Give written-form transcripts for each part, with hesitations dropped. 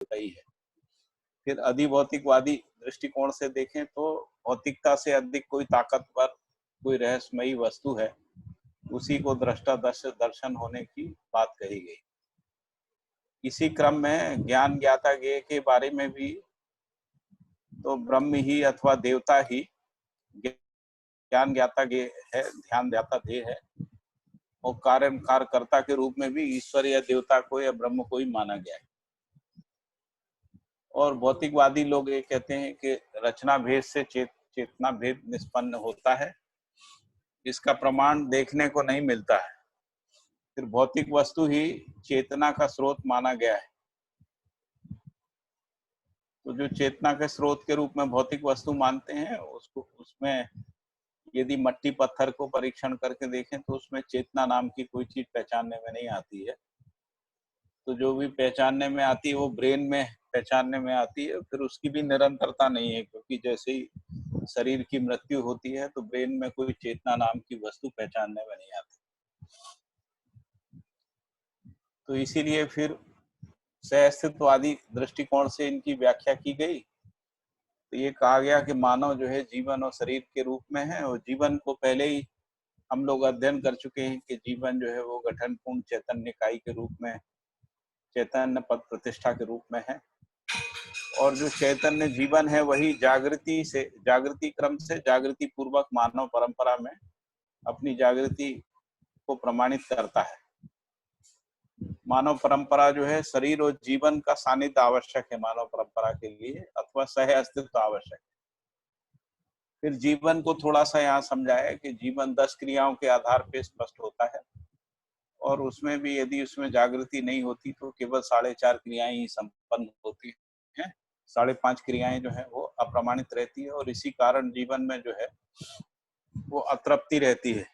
देवता ही है। फिर अधिभौतिकवादी दृष्टिकोण से देखें तो भौतिकता से अधिक कोई ताकतवर, कोई रहस्यमयी वस्तु है, उसी को दृष्टा दर्शन होने की बात कही गई। इसी क्रम में ज्ञान ज्ञाता ज्ञेय के बारे में भी तो ब्रह्म ही अथवा देवता ही ज्ञान ज्ञाता ज्ञेय है, ध्यान ज्ञाता ध्येय है, और कार्यकर्ता के रूप में भी ईश्वर या देवता को या ब्रह्म को ही माना गया है। और भौतिकवादी लोग ये कहते हैं कि रचना भेद से चेतना भेद निष्पन्न होता है, इसका प्रमाण देखने को नहीं मिलता है। फिर भौतिक वस्तु ही चेतना का स्रोत माना गया है। तो जो चेतना के स्रोत के रूप में भौतिक वस्तु मानते हैं, उसमें यदि मट्टी पत्थर को परीक्षण करके देखें तो उसमें चेतना नाम की कोई चीज पहचानने में नहीं आती है। तो जो भी पहचानने में आती है वो ब्रेन में पहचानने में आती है, फिर उसकी भी निरंतरता नहीं है, क्योंकि जैसे ही शरीर की मृत्यु होती है तो ब्रेन में कोई चेतना नाम की वस्तु पहचानने में नहीं आती। तो इसीलिए फिर सहअस्तित्ववादी दृष्टिकोण से इनकी व्याख्या की गई। तो ये कहा गया कि मानव जो है जीवन और शरीर के रूप में है, और जीवन को पहले ही हम लोग अध्ययन कर चुके हैं कि जीवन जो है वो गठन पूर्ण चैतन्य इकाई के रूप में, चैतन्य पद प्रतिष्ठा के रूप में है। और जो चैतन्य जीवन है वही जागृति क्रम से जागृति पूर्वक मानव परंपरा में अपनी जागृति को प्रमाणित करता है। मानव परंपरा जो है शरीर और जीवन का सानिध्य आवश्यक है मानव परंपरा के लिए, अथवा सह अस्तित्व आवश्यक है। फिर जीवन को थोड़ा सा यहाँ समझाया कि जीवन 10 क्रियाओं के आधार पे स्पष्ट होता है, और उसमें भी यदि उसमें जागृति नहीं होती तो केवल 4.5 क्रियाएं ही संपन्न होती हैं। 5.5 क्रियाएं जो है वो अप्रमाणित रहती है, और इसी कारण जीवन में जो है वो अतृप्ति रहती है,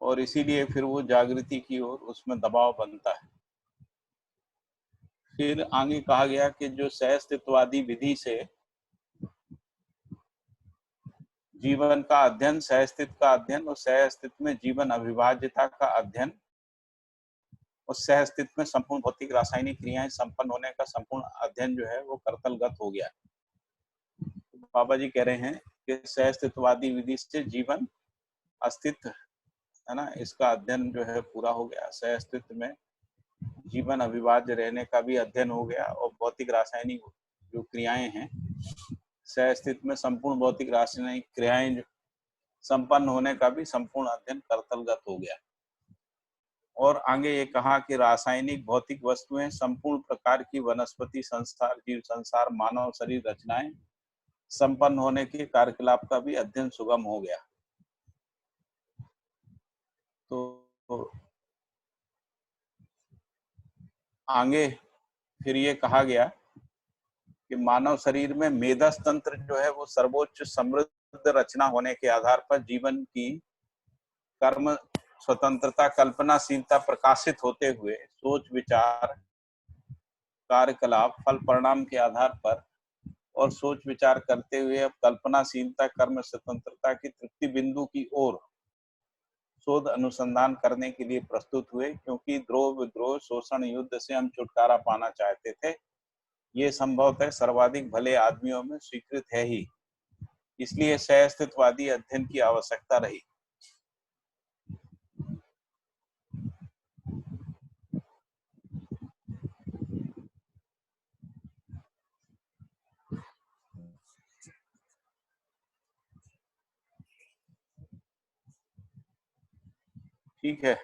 और इसीलिए फिर वो जागृति की ओर उसमें दबाव बनता है। फिर आगे कहा गया कि जो सहअस्तित्ववादी विधि से जीवन का अध्ययन, सहअस्तित्व का अध्ययन और सहअस्तित्व में जीवन अविभाज्यता का अध्ययन और सहअस्तित्व में संपूर्ण भौतिक रासायनिक क्रियाएं संपन्न होने का संपूर्ण अध्ययन जो है वो करतलगत हो गया। बाबा जी कह रहे हैं कि सहअस्तित्ववादी विधि से जीवन अस्तित्व है ना, इसका अध्ययन जो है पूरा हो गया। सहअस्तित्व में जीवन अविभाज्य रहने का भी अध्ययन हो गया, और भौतिक रासायनिक जो क्रियाएं हैं, सहअस्तित्व में संपूर्ण भौतिक रासायनिक क्रियाएं संपन्न होने का भी संपूर्ण अध्ययन करतलगत हो गया। और आगे ये कहा कि रासायनिक भौतिक वस्तुएं, संपूर्ण प्रकार की वनस्पति संसार, जीव संसार, मानव शरीर रचनाएं संपन्न होने के कार्यकलाप का भी अध्ययन सुगम हो गया। तो आगे फिर ये कहा गया कि मानव शरीर में मेधस तंत्र जो है वो सर्वोच्च समृद्ध रचना होने के आधार पर जीवन की कर्म स्वतंत्रता, कल्पनाशीलता प्रकाशित होते हुए सोच विचार कार्यकलाप फल परिणाम के आधार पर और सोच विचार करते हुए अब कल्पनाशीलता कर्म स्वतंत्रता की तृप्ति बिंदु की ओर शोध अनुसंधान करने के लिए प्रस्तुत हुए, क्योंकि द्रोह विद्रोह शोषण युद्ध से हम छुटकारा पाना चाहते थे। ये संभवतः सर्वाधिक भले आदमियों में स्वीकृत है ही, इसलिए सहअस्तित्ववादी अध्ययन की आवश्यकता रही। ठीक है,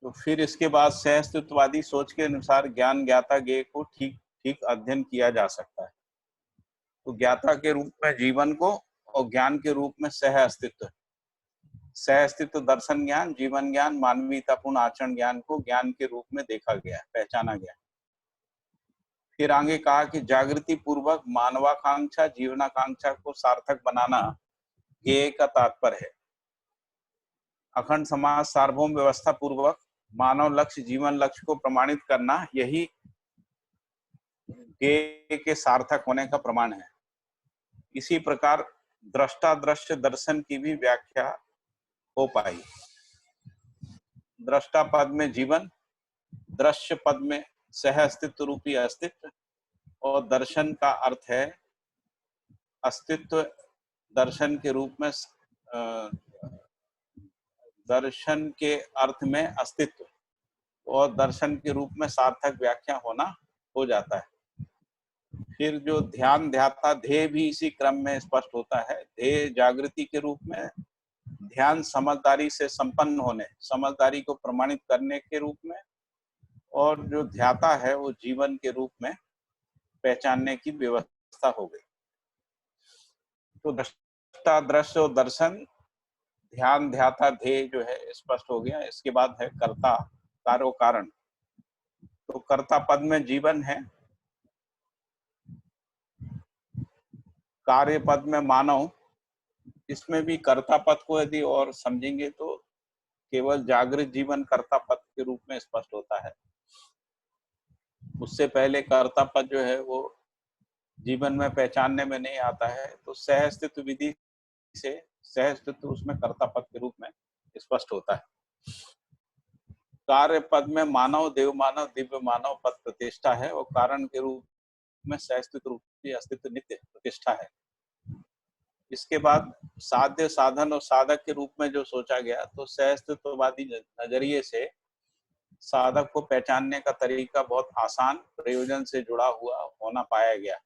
तो फिर इसके बाद सहअस्तित्ववादी सोच के अनुसार ज्ञान ज्ञाता ज्ञेय को ठीक ठीक अध्ययन किया जा सकता है। तो ज्ञाता के रूप में जीवन को और ज्ञान के रूप में सहअस्तित्व, सहअस्तित्व दर्शन ज्ञान, जीवन ज्ञान, मानवीयतापूर्ण आचरण ज्ञान को ज्ञान के रूप में देखा गया, पहचाना गया। फिर आगे कहा कि जागृति पूर्वक मानवाकांक्षा जीवनाकांक्षा को सार्थक बनाना ज्ञेय का तात्पर्य है। अखंड समाज सार्वभौम व्यवस्था पूर्वक मानव लक्ष्य जीवन लक्ष्य को प्रमाणित करना, यही ज्ञेय के सार्थक होने का प्रमाण है। इसी प्रकार दृष्टा दृश्य दर्शन की भी व्याख्या हो पाई। दृष्टा पद में जीवन, दृश्य पद में सह अस्तित्व रूपी अस्तित्व, और दर्शन का अर्थ है अस्तित्व। दर्शन के रूप में दर्शन के अर्थ में अस्तित्व और दर्शन के रूप में सार्थक व्याख्या होना हो जाता है। फिर जो ध्यान ध्याता ध्येय भी इसी क्रम में स्पष्ट होता है। ध्येय जागृति के रूप में, ध्यान समझदारी से संपन्न होने, समझदारी को प्रमाणित करने के रूप में, और जो ध्याता है वो जीवन के रूप में पहचानने की व्यवस्था हो गई। तो दृष्टा, दृश्य और दर्शन, ध्यान ध्याता ध्येय जो है स्पष्ट हो गया। इसके बाद है कर्ता, कार्य कारण। तो कर्ता पद में जीवन है, कार्य पद में मानव। इसमें भी कर्ता पद को यदि और समझेंगे तो केवल जागृत जीवन कर्ता पद के रूप में स्पष्ट होता है। उससे पहले कर्ता पद जो है वो जीवन में पहचानने में नहीं आता है। तो सह अस्तित्व विधि से सह अस्तित्व उसमें कर्ता पद के रूप में स्पष्ट होता है। कार्य पद में मानव, देव मानव, दिव्य मानव पद प्रतिष्ठा है, और कारण के रूप में सह अस्तित्व रूपी अस्तित्व नित्य प्रतिष्ठा है। इसके बाद साध्य, साधन और साधक के रूप में जो सोचा गया, तो सह अस्तित्ववादी नजरिए से साधक को पहचानने का तरीका बहुत आसान, प्रयोजन से जुड़ा हुआ होना पाया गया।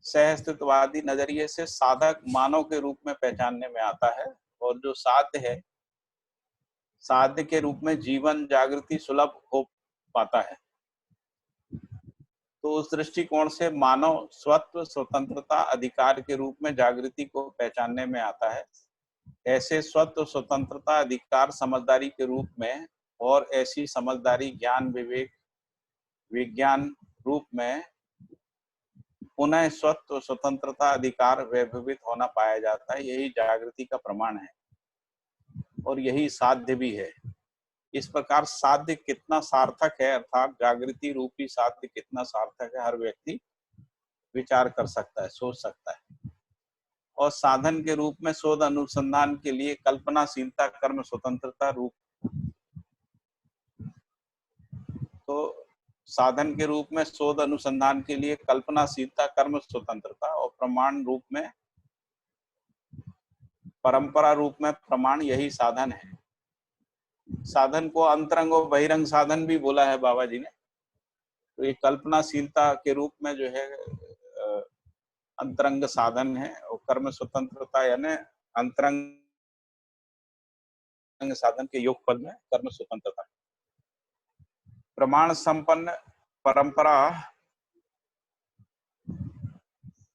सह अस्तित्ववादी नजरिए से साधक मानव के रूप में पहचानने में आता है, और जो साध्य है, साध्य के रूप में जीवन जागृति सुलभ हो पाता है। तो उस दृष्टिकोण से मानव स्वत्व, स्वतंत्रता, अधिकार के रूप में जागृति को पहचानने में आता है। ऐसे स्वत्व, स्वतंत्रता, अधिकार समझदारी के रूप में, और ऐसी समझदारी ज्ञान, विवेक, विज्ञान रूप में पुनः स्वत्व, स्वतंत्रता, अधिकार वैभवित होना पाया जाता है। यही जागृति का प्रमाण है और यही साध्य भी है। इस प्रकार साध्य कितना सार्थक है, अर्थात जागृति रूपी साध्य कितना सार्थक है, हर व्यक्ति विचार कर सकता है, सोच सकता है। और साधन के रूप में शोध अनुसंधान के लिए कल्पनाशीलता, कर्म स्वतंत्रता रूप, तो साधन के रूप में शोध अनुसंधान के लिए कल्पनाशीलता, कर्म स्वतंत्रता, और प्रमाण रूप में, परंपरा रूप में प्रमाण, यही साधन है। साधन को अंतरंग और बहिरंग साधन भी बोला है बाबा जी ने। तो ये कल्पनाशीलता के रूप में जो है अंतरंग साधन है, और कर्म स्वतंत्रता यानी अंतरंग साधन के योगफल में कर्म स्वतंत्रता। प्रमाण संपन्न परंपरा,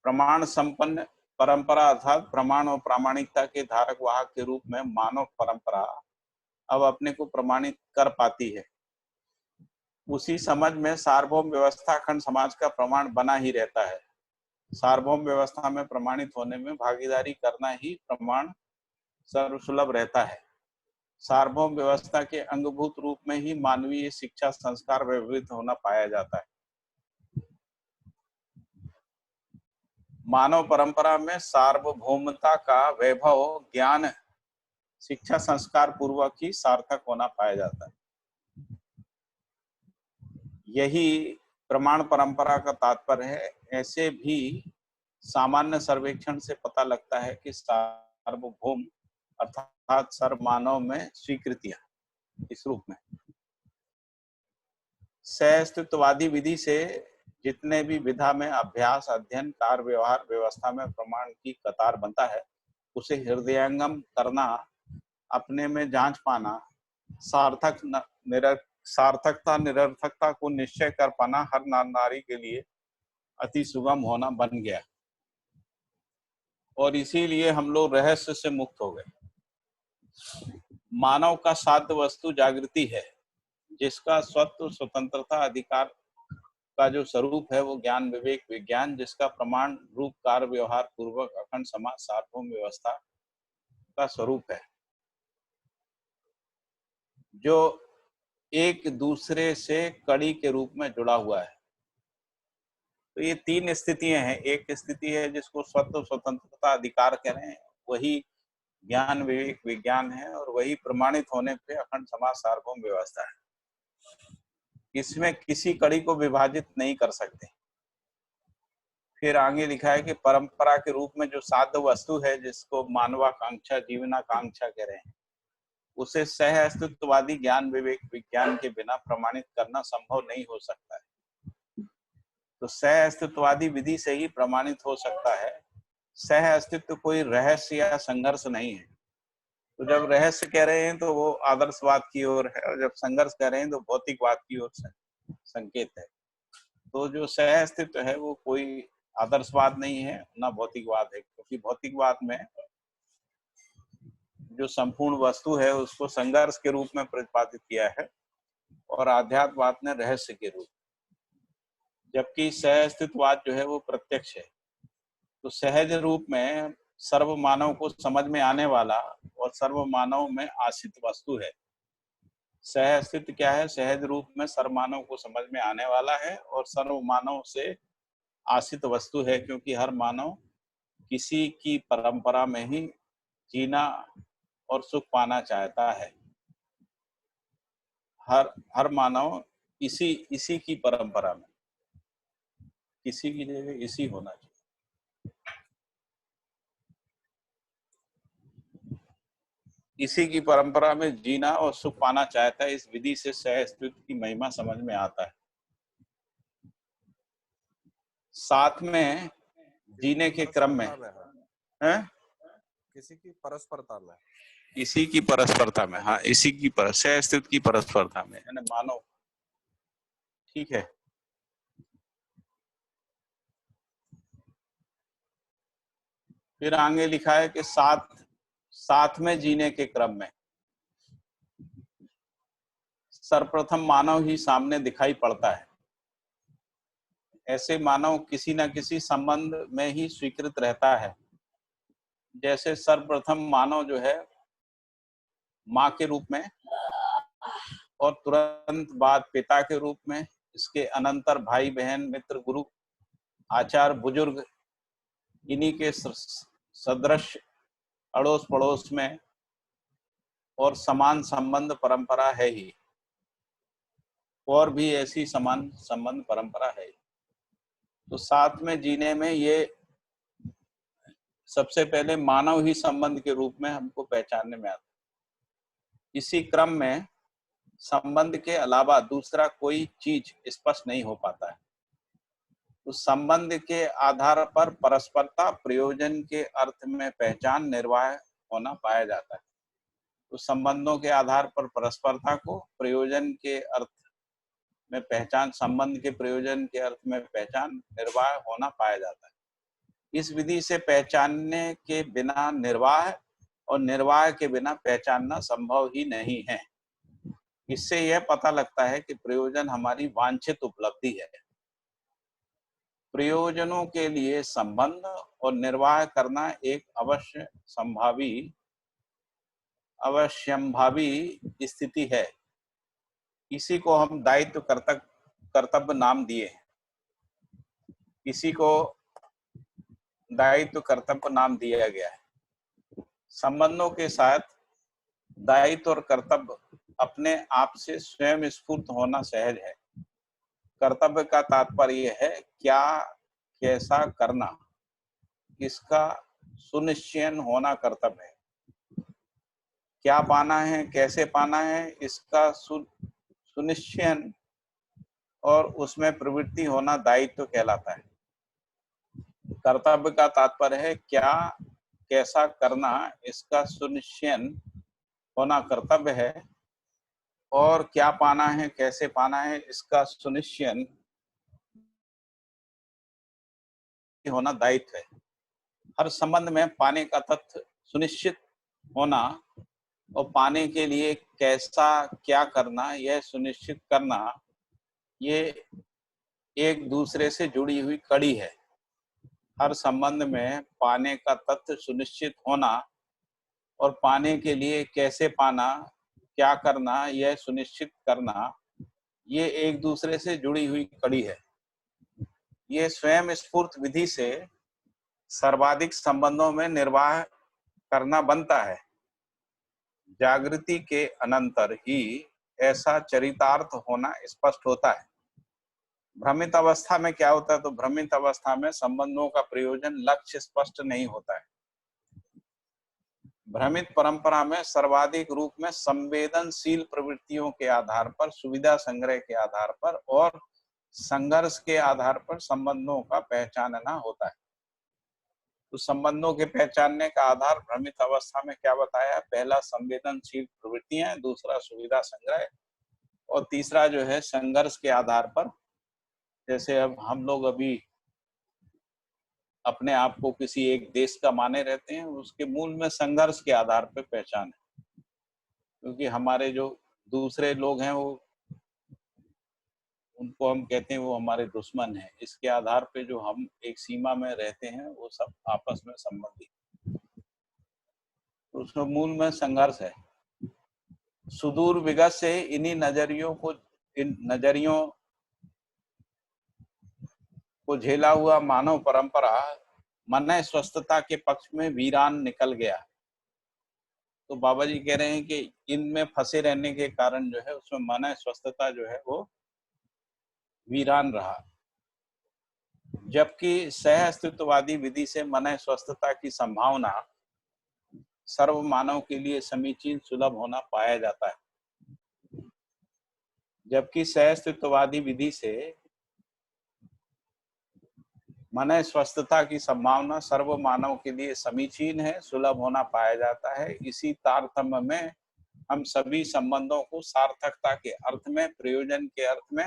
प्रमाण संपन्न परंपरा अर्थात प्रमाण और प्रामाणिकता के धारक वाहक के रूप में मानव परंपरा अब अपने को प्रमाणित कर पाती है। उसी समझ में सार्वभौम व्यवस्था अखंड समाज का प्रमाण बना ही रहता है। सार्वभौम व्यवस्था में प्रमाणित होने में भागीदारी करना ही प्रमाण सर्वसुलभ रहता है। सार्वभौम व्यवस्था के अंगभूत रूप में ही मानवीय शिक्षा संस्कार व्यवहित होना पाया जाता है। मानव परंपरा में सार्वभौमता का वैभव ज्ञान शिक्षा संस्कार पूर्वक ही सार्थक होना पाया जाता है। यही प्रमाण परंपरा का तात्पर्य है। ऐसे भी सामान्य सर्वेक्षण से पता लगता है कि सार्वभौम अर्थात सर्वमानव में स्वीकृतियां इस रूप में सह अस्तित्ववादी विधि से जितने भी विधा में अभ्यास, अध्ययन, कार्य, व्यवहार व्यवस्था में प्रमाण की कतार बनता है, उसे हृदयंगम करना, अपने में जांच पाना, सार्थकता निरर्थकता को निश्चय कर पाना हर नर नारी के लिए अति सुगम होना बन गया। और इसीलिए हम लोग रहस्य से मुक्त हो गए। मानव का साध्य वस्तु जागृति है, जिसका स्वत्व, स्वतंत्रता, अधिकार का जो स्वरूप है वो ज्ञान, विवेक, विज्ञान, जिसका प्रमाण रूप कार्य व्यवहार पूर्वक अखंड समाज सार्वभौम व्यवस्था का स्वरूप है, जो एक दूसरे से कड़ी के रूप में जुड़ा हुआ है। तो ये तीन स्थितियां हैं। एक स्थिति है जिसको स्वत्व, स्वतंत्रता, अधिकार कह रहे हैं, वही ज्ञान विवेक विज्ञान है और वही प्रमाणित होने पे अखंड समाज सार्वभौम व्यवस्था है। इसमें किसी कड़ी को विभाजित नहीं कर सकते। फिर आगे लिखा है कि परंपरा के रूप में जो साध्य वस्तु है, जिसको मानवाकांक्षा जीवनाकांक्षा कह रहे हैं, उसे सह अस्तित्ववादी ज्ञान विवेक विज्ञान के बिना प्रमाणित करना संभव नहीं हो सकता है। तो सह अस्तित्ववादी विधि से ही प्रमाणित हो सकता है। सह अस्तित्व कोई रहस्य या संघर्ष नहीं है। तो जब रहस्य कह रहे हैं तो वो आदर्शवाद की ओर है, और जब संघर्ष कह रहे हैं तो भौतिकवाद की ओर संकेत है। तो जो सह अस्तित्व है वो कोई आदर्शवाद नहीं है, ना भौतिकवाद है, क्योंकि भौतिकवाद में जो संपूर्ण वस्तु है उसको संघर्ष के रूप में प्रतिपादित किया है, और आध्यात्मवाद ने रहस्य के रूप, जबकि सह अस्तित्ववाद जो है वो प्रत्यक्ष है। तो सहज रूप में सर्व मानव को समझ में आने वाला और सर्व मानव में आश्रित वस्तु है। सह अस्तित्व क्या है? सहज रूप में सर्व मानव को समझ में आने वाला है और सर्व मानव से आश्रित वस्तु है, क्योंकि हर मानव किसी की परंपरा में ही जीना और सुख पाना चाहता है। हर मानव इसी की परंपरा में, किसी की जगह इसी होना चाहिए। इसी की परंपरा में जीना और सुख पाना चाहता है। इस विधि से सह अस्तित्व की महिमा समझ में आता है। साथ में जीने के क्रम में है, किसी की परस्परता में, इसी की परस्परता में, हाँ, इसी की सह अस्तित्व की परस्परता में, है ना, मानव। ठीक है। फिर आगे लिखा है कि साथ में जीने के क्रम में सर्वप्रथम मानव ही सामने दिखाई पड़ता है। ऐसे मानव किसी न किसी संबंध में ही स्वीकृत रहता है। जैसे सर्वप्रथम मानव जो है माँ के रूप में, और तुरंत बाद पिता के रूप में, इसके अनंतर भाई बहन मित्र गुरु आचार्य बुजुर्ग, इन्हीं के सदृश अड़ोस पड़ोस में और समान संबंध परंपरा है ही, और भी ऐसी समान संबंध परंपरा है। तो साथ में जीने में ये सबसे पहले मानव ही संबंध के रूप में हमको पहचानने में आता है। इसी क्रम में संबंध के अलावा दूसरा कोई चीज स्पष्ट नहीं हो पाता है। तो संबंध के आधार पर परस्परता प्रयोजन के अर्थ में पहचान निर्वाह होना पाया जाता है। तो संबंधों के आधार पर परस्परता को प्रयोजन के अर्थ में पहचान, संबंध के प्रयोजन के अर्थ में पहचान निर्वाह होना पाया जाता है। इस विधि से पहचानने के बिना निर्वाह और निर्वाह के बिना पहचानना संभव ही नहीं है। इससे यह पता लगता है कि प्रयोजन हमारी वांछित उपलब्धि है। प्रयोजनों के लिए संबंध और निर्वाह करना एक अवश्यंभावी स्थिति है। इसी को हम दायित्व कर्तव्य नाम दिए हैं। इसी को दायित्व कर्तव्य नाम दिया गया है। संबंधों के साथ दायित्व और कर्तव्य अपने आप से स्वयं स्फूर्त होना सहज है। कर्तव्य का तात्पर्य है क्या कैसा करना, इसका सुनिश्चयन होना कर्तव्य है। क्या पाना है, कैसे पाना है, इसका सुनिश्चयन और उसमें प्रवृत्ति होना दायित्व कहलाता है। कर्तव्य का तात्पर्य है क्या कैसा करना, इसका सुनिश्चयन होना कर्तव्य है, और क्या पाना है, कैसे पाना है, इसका सुनिश्चयन होना दायित्व है। हर संबंध में पाने का तथ्य सुनिश्चित होना और पाने के लिए कैसा क्या करना, यह सुनिश्चित करना, ये एक दूसरे से जुड़ी हुई कड़ी है। हर संबंध में पाने का तथ्य सुनिश्चित होना और पाने के लिए कैसे पाना, क्या करना, यह सुनिश्चित करना, ये एक दूसरे से जुड़ी हुई कड़ी है। ये स्वयं स्फूर्त विधि से सर्वाधिक संबंधों में निर्वाह करना बनता है। जागृति के अनंतर ही ऐसा चरितार्थ होना स्पष्ट होता है। भ्रमित अवस्था में क्या होता है, तो भ्रमित अवस्था में संबंधों का प्रयोजन लक्ष्य स्पष्ट नहीं होता है। भ्रमित परंपरा में सर्वाधिक रूप में संवेदनशील प्रवृत्तियों के आधार पर, सुविधा संग्रह के आधार पर और संघर्ष के आधार पर संबंधों का पहचानना होता है। तो संबंधों के पहचानने का आधार भ्रमित अवस्था में क्या बताया? पहला संवेदनशील प्रवृत्तियां, दूसरा सुविधा संग्रह और तीसरा जो है संघर्ष के आधार पर। जैसे अब हम लोग अभी अपने आप को किसी एक देश का माने रहते हैं, उसके मूल में संघर्ष के आधार पर पहचान है, क्योंकि हमारे जो दूसरे लोग हैं वो, उनको हम कहते हैं वो हमारे दुश्मन हैं। इसके आधार पे जो हम एक सीमा में रहते हैं वो सब आपस में संबंधित, तो उसमें मूल में संघर्ष है। सुदूर विगत से इन नजरियों को झेला हुआ मानव परंपरा मन स्वस्थता के पक्ष में वीरान निकल गया। तो बाबा जी कह रहे हैं कि इनमें फंसे रहने के कारण जो है उसमें मन स्वस्थता जो है वो वीरान रहा, जबकि सह अस्तित्ववादी विधि से मन स्वस्थता की संभावना सर्व मानव के लिए समीचीन सुलभ होना पाया जाता है। जबकि सह अस्तित्ववादी विधि से मन स्वस्थता की संभावना सर्व मानव के लिए समीचीन है, सुलभ होना पाया जाता है। इसी तारतम्य में हम सभी संबंधों को सार्थकता के अर्थ में, प्रयोजन के अर्थ में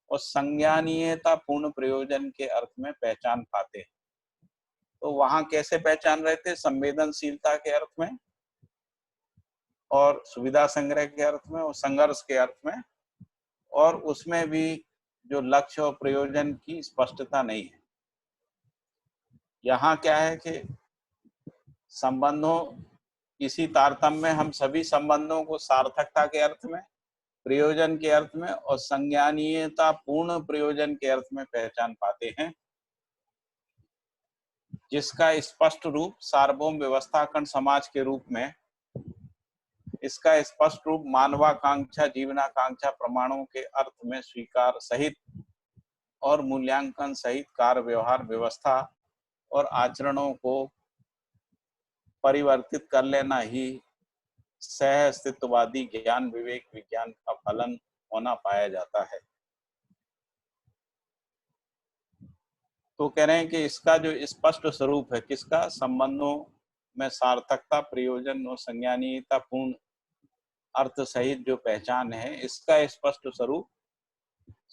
और संज्ञानीयता पूर्ण प्रयोजन के अर्थ में पहचान पाते हैं। तो वहां कैसे पहचान रहे थे? संवेदनशीलता के अर्थ में और सुविधा संग्रह के अर्थ में और संघर्ष के अर्थ में, और उसमें भी जो लक्ष्य और प्रयोजन की स्पष्टता नहीं है। यहाँ क्या है कि संबंधों, इसी तारतम्य में हम सभी संबंधों को सार्थकता के अर्थ में, प्रयोजन के अर्थ में और संज्ञानीयता पूर्ण प्रयोजन के अर्थ में पहचान पाते हैं, जिसका स्पष्ट रूप सार्वभौम व्यवस्थाकरण समाज के रूप में, इसका स्पष्ट रूप मानवाकांक्षा, जीवनाकांक्षा प्रमाणों के अर्थ में स्वीकार सहित और मूल्यांकन सहित कार्य व्यवहार व्यवस्था और आचरणों को परिवर्तित कर लेना ही सह अस्तित्ववादी ज्ञान विवेक विज्ञान का फलन होना पाया जाता है। तो कह रहे हैं कि इसका जो स्पष्ट स्वरूप है किसका? संबंधों में सार्थकता, प्रयोजन और संज्ञानीयता पूर्ण अर्थ सहित जो पहचान है, इसका स्पष्ट स्वरूप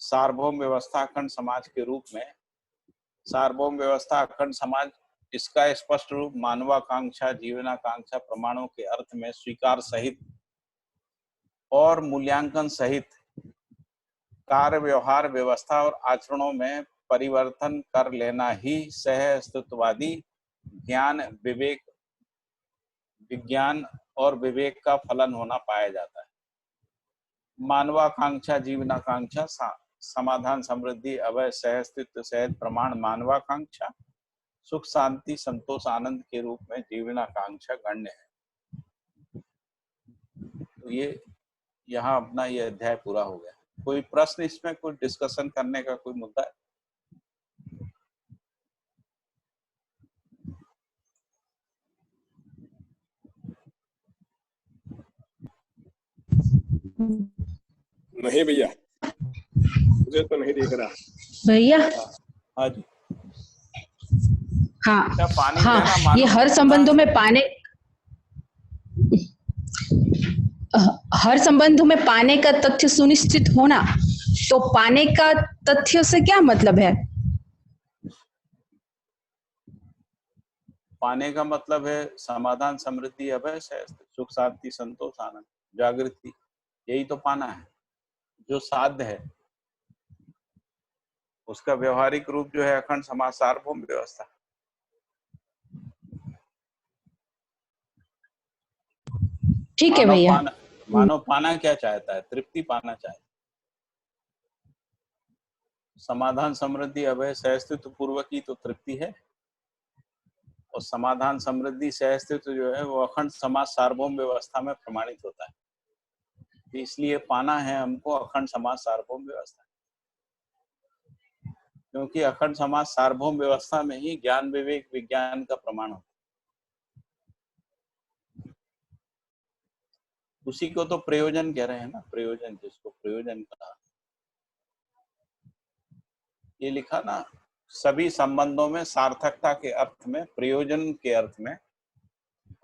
सार्वभौम व्यवस्था अखंड समाज के रूप में, सार्वभौम व्यवस्था अखंड समाज, इसका स्पष्ट रूप मानवाकांक्षा, जीवनाकांक्षा प्रमाणों के अर्थ में स्वीकार सहित और मूल्यांकन सहित कार्य व्यवहार व्यवस्था और आचरणों में परिवर्तन कर लेना ही सह अस्तित्ववादी ज्ञान विवेक विज्ञान और विवेक का फलन होना पाया जाता है। मानवाकांक्षा, जीवनाकांक्षा, समाधान, समृद्धि, अभय, सह अस्तित्व सहित प्रमाण मानवाकांक्षा, सुख शांति संतोष आनंद के रूप में जीवनाकांक्षा गण्य है। तो ये यहाँ अपना ये अध्याय पूरा हो गया। कोई प्रश्न इसमें, कोई डिस्कशन करने का कोई मुद्दा है? नहीं भैया, मुझे तो नहीं दिख रहा भैया। हाँ जी। हाँ क्या पानी हाँ, ये हर संबंधों में हर संबंधों में पाने का तथ्य सुनिश्चित होना, तो पाने का तथ्य से क्या मतलब है? पाने का मतलब है समाधान, समृद्धि, अभय, सुख शांति संतोष आनंद, जागृति। यही तो पाना है जो साध्य है। उसका व्यवहारिक रूप जो है अखंड समाज, सार्वभौम व्यवस्था। ठीक है भैया। मानव पाना क्या चाहता है? तृप्ति पाना चाहता है। समाधान, समृद्धि, अभय, सहअस्तित्व पूर्वक ही तो तृप्ति है। और समाधान समृद्धि सहअस्तित्व जो है वो अखंड समाज सार्वभौम व्यवस्था में प्रमाणित होता है। तो इसलिए पाना है हमको अखंड समाज सार्वभौम व्यवस्था, क्योंकि अखंड समाज सार्वभौम व्यवस्था में ही ज्ञान विवेक विज्ञान का प्रमाण होता है। उसी को तो प्रयोजन कह रहे हैं ना, प्रयोजन, जिसको प्रयोजन कहा। ये लिखा ना, सभी संबंधों में सार्थकता के अर्थ में, प्रयोजन के अर्थ में,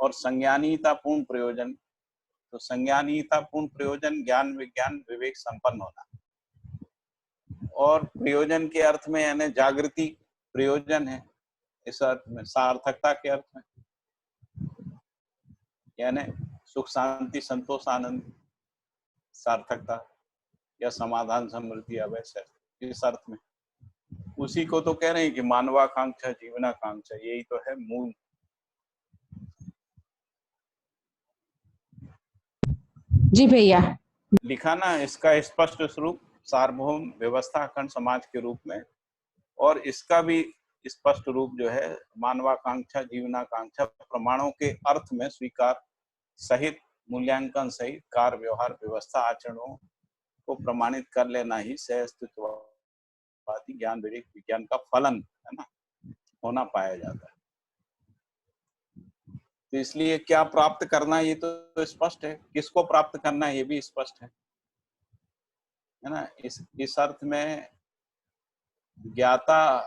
और संज्ञानीयतापूर्ण प्रयोजन। तो संज्ञानीयतापूर्ण प्रयोजन ज्ञान विज्ञान विवेक संपन्न होना, और प्रयोजन के अर्थ में यानी जागृति प्रयोजन है, इस अर्थ में सार्थकता के अर्थ में यानी सुख शांति संतोष आनंद सार्थकता या समाधान समृद्धि अवश्य, इस अर्थ में। उसी को तो कह रहे हैं कि मानवाकांक्षा जीवनाकांक्षा, यही तो है मूल। जी भैया। लिखा ना, इसका स्पष्ट स्वरूप सार्वभौम व्यवस्था अखंड समाज के रूप में, और इसका भी स्पष्ट रूप जो है मानवाकांक्षा जीवनाकांक्षा प्रमाणों के अर्थ में स्वीकार सहित मूल्यांकन सहित कार्य व्यवहार व्यवस्था आचरणों को प्रमाणित कर लेना ही सहअस्तित्ववादी ज्ञान विवेक विज्ञान का फलन है ना, होना पाया जाता है। तो इसलिए क्या प्राप्त करना ये तो स्पष्ट है, किसको प्राप्त करना है ये भी स्पष्ट है ना। इस अर्थ में ज्ञाता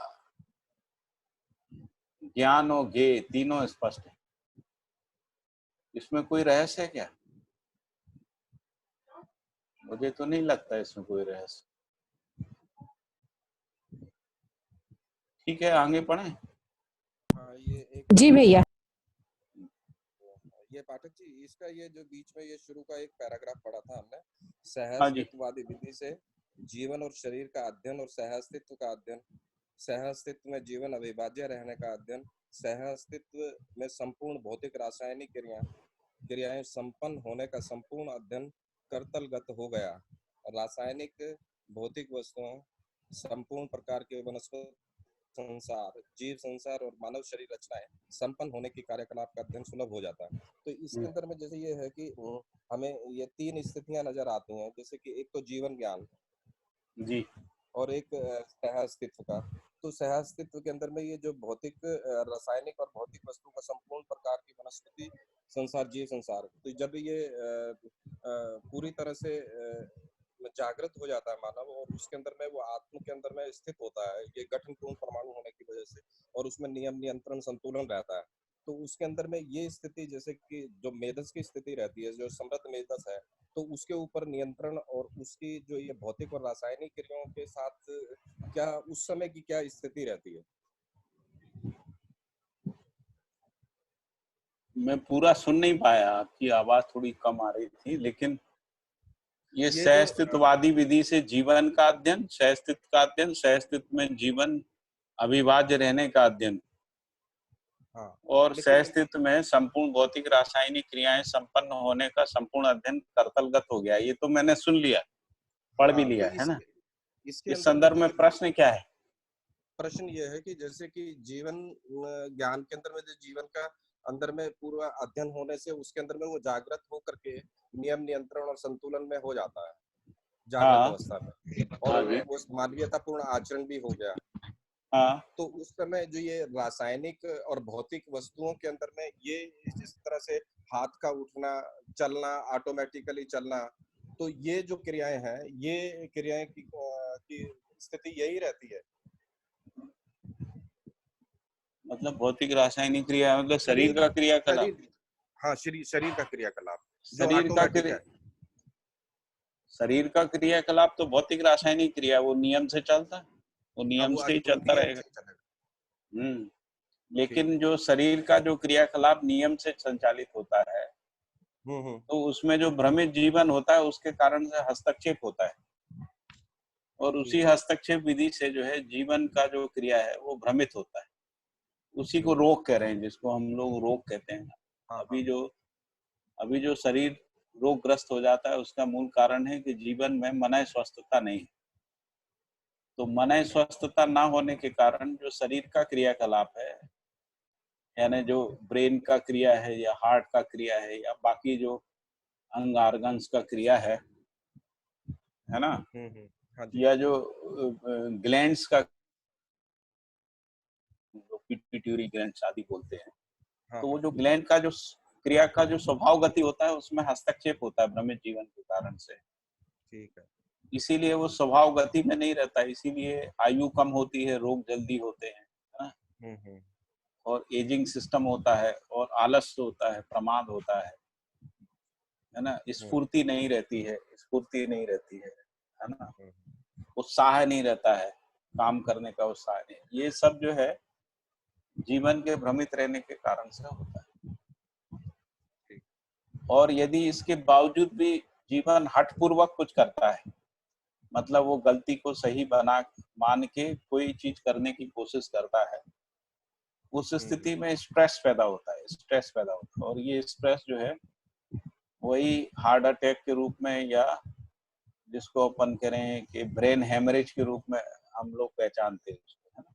ज्ञान और ज्ञेय तीनों स्पष्ट है। इसमें कोई रहस्य है क्या? मुझे तो नहीं लगता इसमें कोई रहस्य। ठीक है, आगे पढ़ें। हाँ, ये एक जी भैया। ये पाठक जी, इसका ये जो बीच में ये शुरू का एक पैराग्राफ पढ़ा था हमने, हाँ जी। सहअस्तित्ववादी विधि से जीवन और शरीर का अध्ययन और सहअस्तित्व का अध्ययन, सहअस्तित्व में जीवन अविभाज्य रहने का अध्ययन, सहअस्तित्व में संपूर्ण भौतिक रासायनिक क्रियाएं संपन्न होने का संपूर्ण अध्ययन करतलगत हो गया। रासायनिक भौतिक वस्तुओं, संपूर्ण प्रकार के वनस्पति संसार, जीव संसार और मानव शरीर रचनाएं संपन्न होने की कार्यकलाप का अध्ययन सुलभ हो जाता है। तो इसके अंदर में जैसे ये है कि हमें ये तीन स्थितियां नजर आती हैं, जैसे कि एक तो जीवन ज्ञान जी, और एक सहअस्तित्व का। तो सहअस्तित्व के अंदर में ये जो भौतिक रासायनिक और भौतिक वस्तु का संपूर्ण प्रकार की वनस्पति संसार जीव संसार, तो जब ये पूरी तरह से जागृत हो जाता है मानव, और उसके अंदर में वो आत्म के अंदर में स्थित होता है, ये गठन पूर्ण परमाणु होने की वजह से, और उसमें नियम नियंत्रण संतुलन रहता है। तो उसके अंदर में ये स्थिति जैसे कि जो मेधस की स्थिति रहती है, जो समृद्ध मेधस है, तो उसके ऊपर नियंत्रण और उसकी जो ये भौतिक और रासायनिक क्रियाओं के साथ क्या उस समय की क्या स्थिति रहती है? मैं पूरा सुन नहीं पाया, आपकी आवाज थोड़ी कम आ रही थी, लेकिन ये ये जो सहअस्तित्ववादी विधि से जीवन का अध्ययन, सहअस्तित्व का अध्ययन, सहअस्तित्व में जीवन अविभाज्य रहने का अध्ययन, हाँ, और लेकिन सहअस्तित्व में संपूर्ण भौतिक रासायनिक क्रियाएं संपन्न होने का संपूर्ण अध्ययन करतलगत हो गया। ये तो मैंने सुन लिया, पढ़ भी हाँ, लिया तो है ना। इसके इस अंदर में संदर्भ जो में प्रश्न क्या है? प्रश्न ये है कि जैसे कि जीवन ज्ञान के अंदर में जो जीवन का अंदर में पूरा अध्ययन होने से उसके अंदर में वो जागृत होकर के नियम नियंत्रण और संतुलन में हो जाता है जागृत हाँ अवस्था में, और हाँ जी, वो मानवीयतापूर्ण आचरण भी हो गया। हाँ तो उस समय जो ये रासायनिक और भौतिक वस्तुओं के अंदर में ये जिस तरह से हाथ का उठना, चलना, ऑटोमेटिकली चलना, तो ये जो क्रियाएं हैं, ये क्रियाएं की स्थिति यही रहती है। मतलब भौतिक रासायनिक क्रिया मतलब शरीर का क्रियाकलाप। शरीर, हाँ, शरीर का क्रियाकलाप जो शरीर का ऑटोमेटिक है। शरीर का क्रियाकलाप तो भौतिक रासायनिक क्रिया, वो नियम से चलता है, वो हाँ, नियम वो से ही चलता नियम रहेगा। से चलेगा। ठीक लेकिन है। जो शरीर का जो क्रियाकलाप नियम से संचालित होता है, हम्म। तो उसमें जो भ्रमित जीवन होता है उसके कारण से हस्तक्षेप होता है, और उसी ठीक है। हस्तक्षेप विधि से जो है जीवन का जो क्रिया है वो भ्रमित होता है। उसी को रोग कह रहे हैं, जिसको हम लोग रोग कहते हैं। हाँ, अभी जो शरीर रोगग्रस्त हो जाता है उसका मूल कारण है कि जीवन में मन स्वस्थता नहीं है। तो मन स्वस्थता ना होने के कारण जो शरीर का क्रियाकलाप है यानी जो ब्रेन का क्रिया है या हार्ट का क्रिया है या बाकी जो अंग ऑर्गन्स का क्रिया है ना, हाँ जी। या जो ग्लैंड्स का, जो पिट्यूटरी ग्लैंड्स आदि बोलते हैं, हाँ तो वो हाँ जो ग्लैंड का जो क्रिया का जो स्वभाव गति होता है उसमें हस्तक्षेप होता है भ्रमित जीवन के कारण से। ठीक है। इसीलिए वो स्वभाव गति में नहीं रहता, इसीलिए आयु कम होती है, रोग जल्दी होते हैं, है ना, हम्म। और एजिंग सिस्टम होता है और आलस्य होता है, प्रमाद होता है ना, हम्म स्फूर्ति नहीं रहती है, स्फूर्ति नहीं रहती है ना, हम्म, उत्साह नहीं रहता है, काम करने का उत्साह नहीं, ये सब जो है जीवन के भ्रमित रहने के कारण से होता है। ठीक। और यदि इसके बावजूद भी जीवन हठपूर्वक कुछ करता है, मतलब वो गलती को सही बना मान के कोई चीज करने की कोशिश करता है, उस स्थिति में स्ट्रेस पैदा होता है, स्ट्रेस पैदा होता है, और ये स्ट्रेस जो है वही हार्ट अटैक के रूप में, या जिसको अपन कह रहे हैं कि ब्रेन हेमरेज के रूप में हम लोग पहचानते हैं उसको, है ना।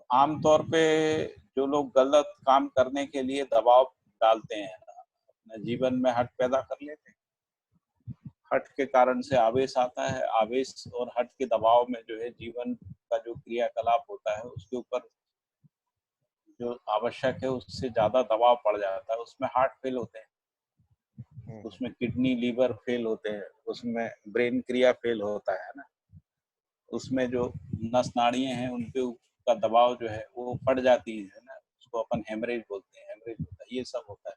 आमतौर पे जो लोग गलत काम करने के लिए दबाव डालते हैं, अपने जीवन में हट पैदा कर लेते हैं, हट के कारण से आवेश आता है, आवेश और हट के दबाव में जो है जीवन का जो क्रियाकलाप होता है उसके ऊपर जो आवश्यक है उससे ज्यादा दबाव पड़ जाता है, उसमें हार्ट फेल होते हैं, उसमें किडनी लीवर फेल होते हैं, उसमें ब्रेन क्रिया फेल होता है ना, उसमें जो नस नाड़ियां हैं उनके का दबाव जो है वो पड़ जाती है ना, उसको अपन हेमरेज बोलते हैं, हेमरेज होता है, ये सब होता है।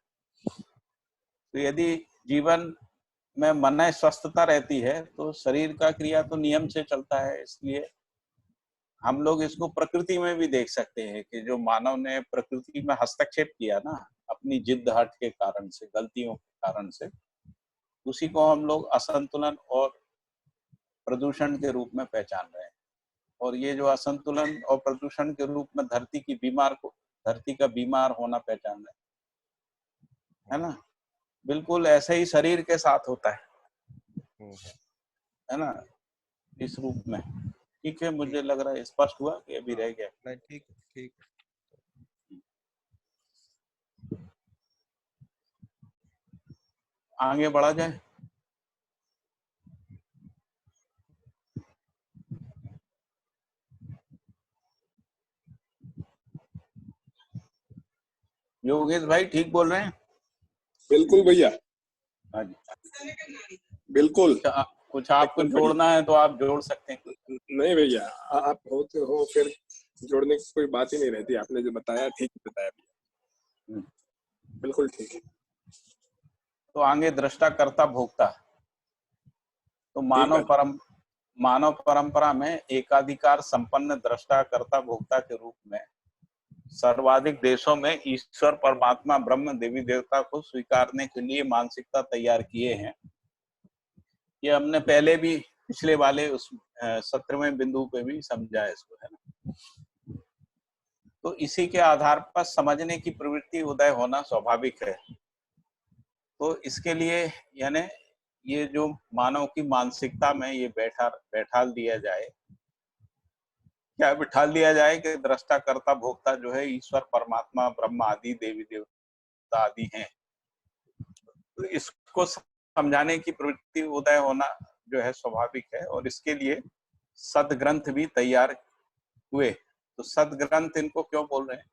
तो यदि जीवन में मन स्वस्थता रहती है तो शरीर का क्रिया तो नियम से चलता है, इसलिए हम लोग इसको प्रकृति में भी देख सकते हैं कि जो मानव ने प्रकृति में हस्तक्षेप किया ना, अपनी जिद्द हट के कारण से, गलतियों के कारण से, उसी को हम लोग असंतुलन और प्रदूषण के रूप में पहचान रहे हैं। और ये जो असंतुलन और प्रदूषण के रूप में धरती का बीमार होना पहचान रहे हैं, है ना, बिल्कुल ऐसे ही शरीर के साथ होता है ना, इस रूप में। ठीक है, मुझे लग रहा है स्पष्ट हुआ कि अभी रह गया। नहीं, ठीक ठीक। आगे बढ़ा जाए। योगेश भाई ठीक बोल रहे हैं? बिल्कुल भैया, हाँ जी, बिल्कुल। कुछ आपको एकदम बढ़िया। जोड़ना है तो आप जोड़ सकते हैं। नहीं भैया, आप होते हो फिर जोड़ने की कोई बात ही नहीं रहती, आपने जो बताया ठीक बताया भैया, बिल्कुल ठीक है। तो आगे दृष्टा कर्ता भोक्ता, तो ठीक है। मानव परंपरा में एकाधिकार संपन्न दृष्टा कर्ता भोक्ता के रूप में सर्वाधिक देशों में ईश्वर परमात्मा ब्रह्म देवी देवता को स्वीकारने के लिए मानसिकता तैयार किए हैं। ये हमने पहले भी पिछले वाले उस 17वें बिंदु पे भी समझा है इसको, है ना। तो इसी के आधार पर समझने की प्रवृत्ति उदय होना स्वाभाविक है। तो इसके लिए यानी ये जो मानव की मानसिकता में ये बैठाल दिया जाए, क्या बिठाल दिया जाए कि दृष्टा कर्ता भोक्ता जो है ईश्वर परमात्मा ब्रह्म आदि देवी देवता आदि हैं। तो इसको समझाने की प्रवृत्ति उदय होना जो है स्वाभाविक है, और इसके लिए सदग्रंथ भी तैयार हुए। तो सदग्रंथ इनको क्यों बोल रहे हैं?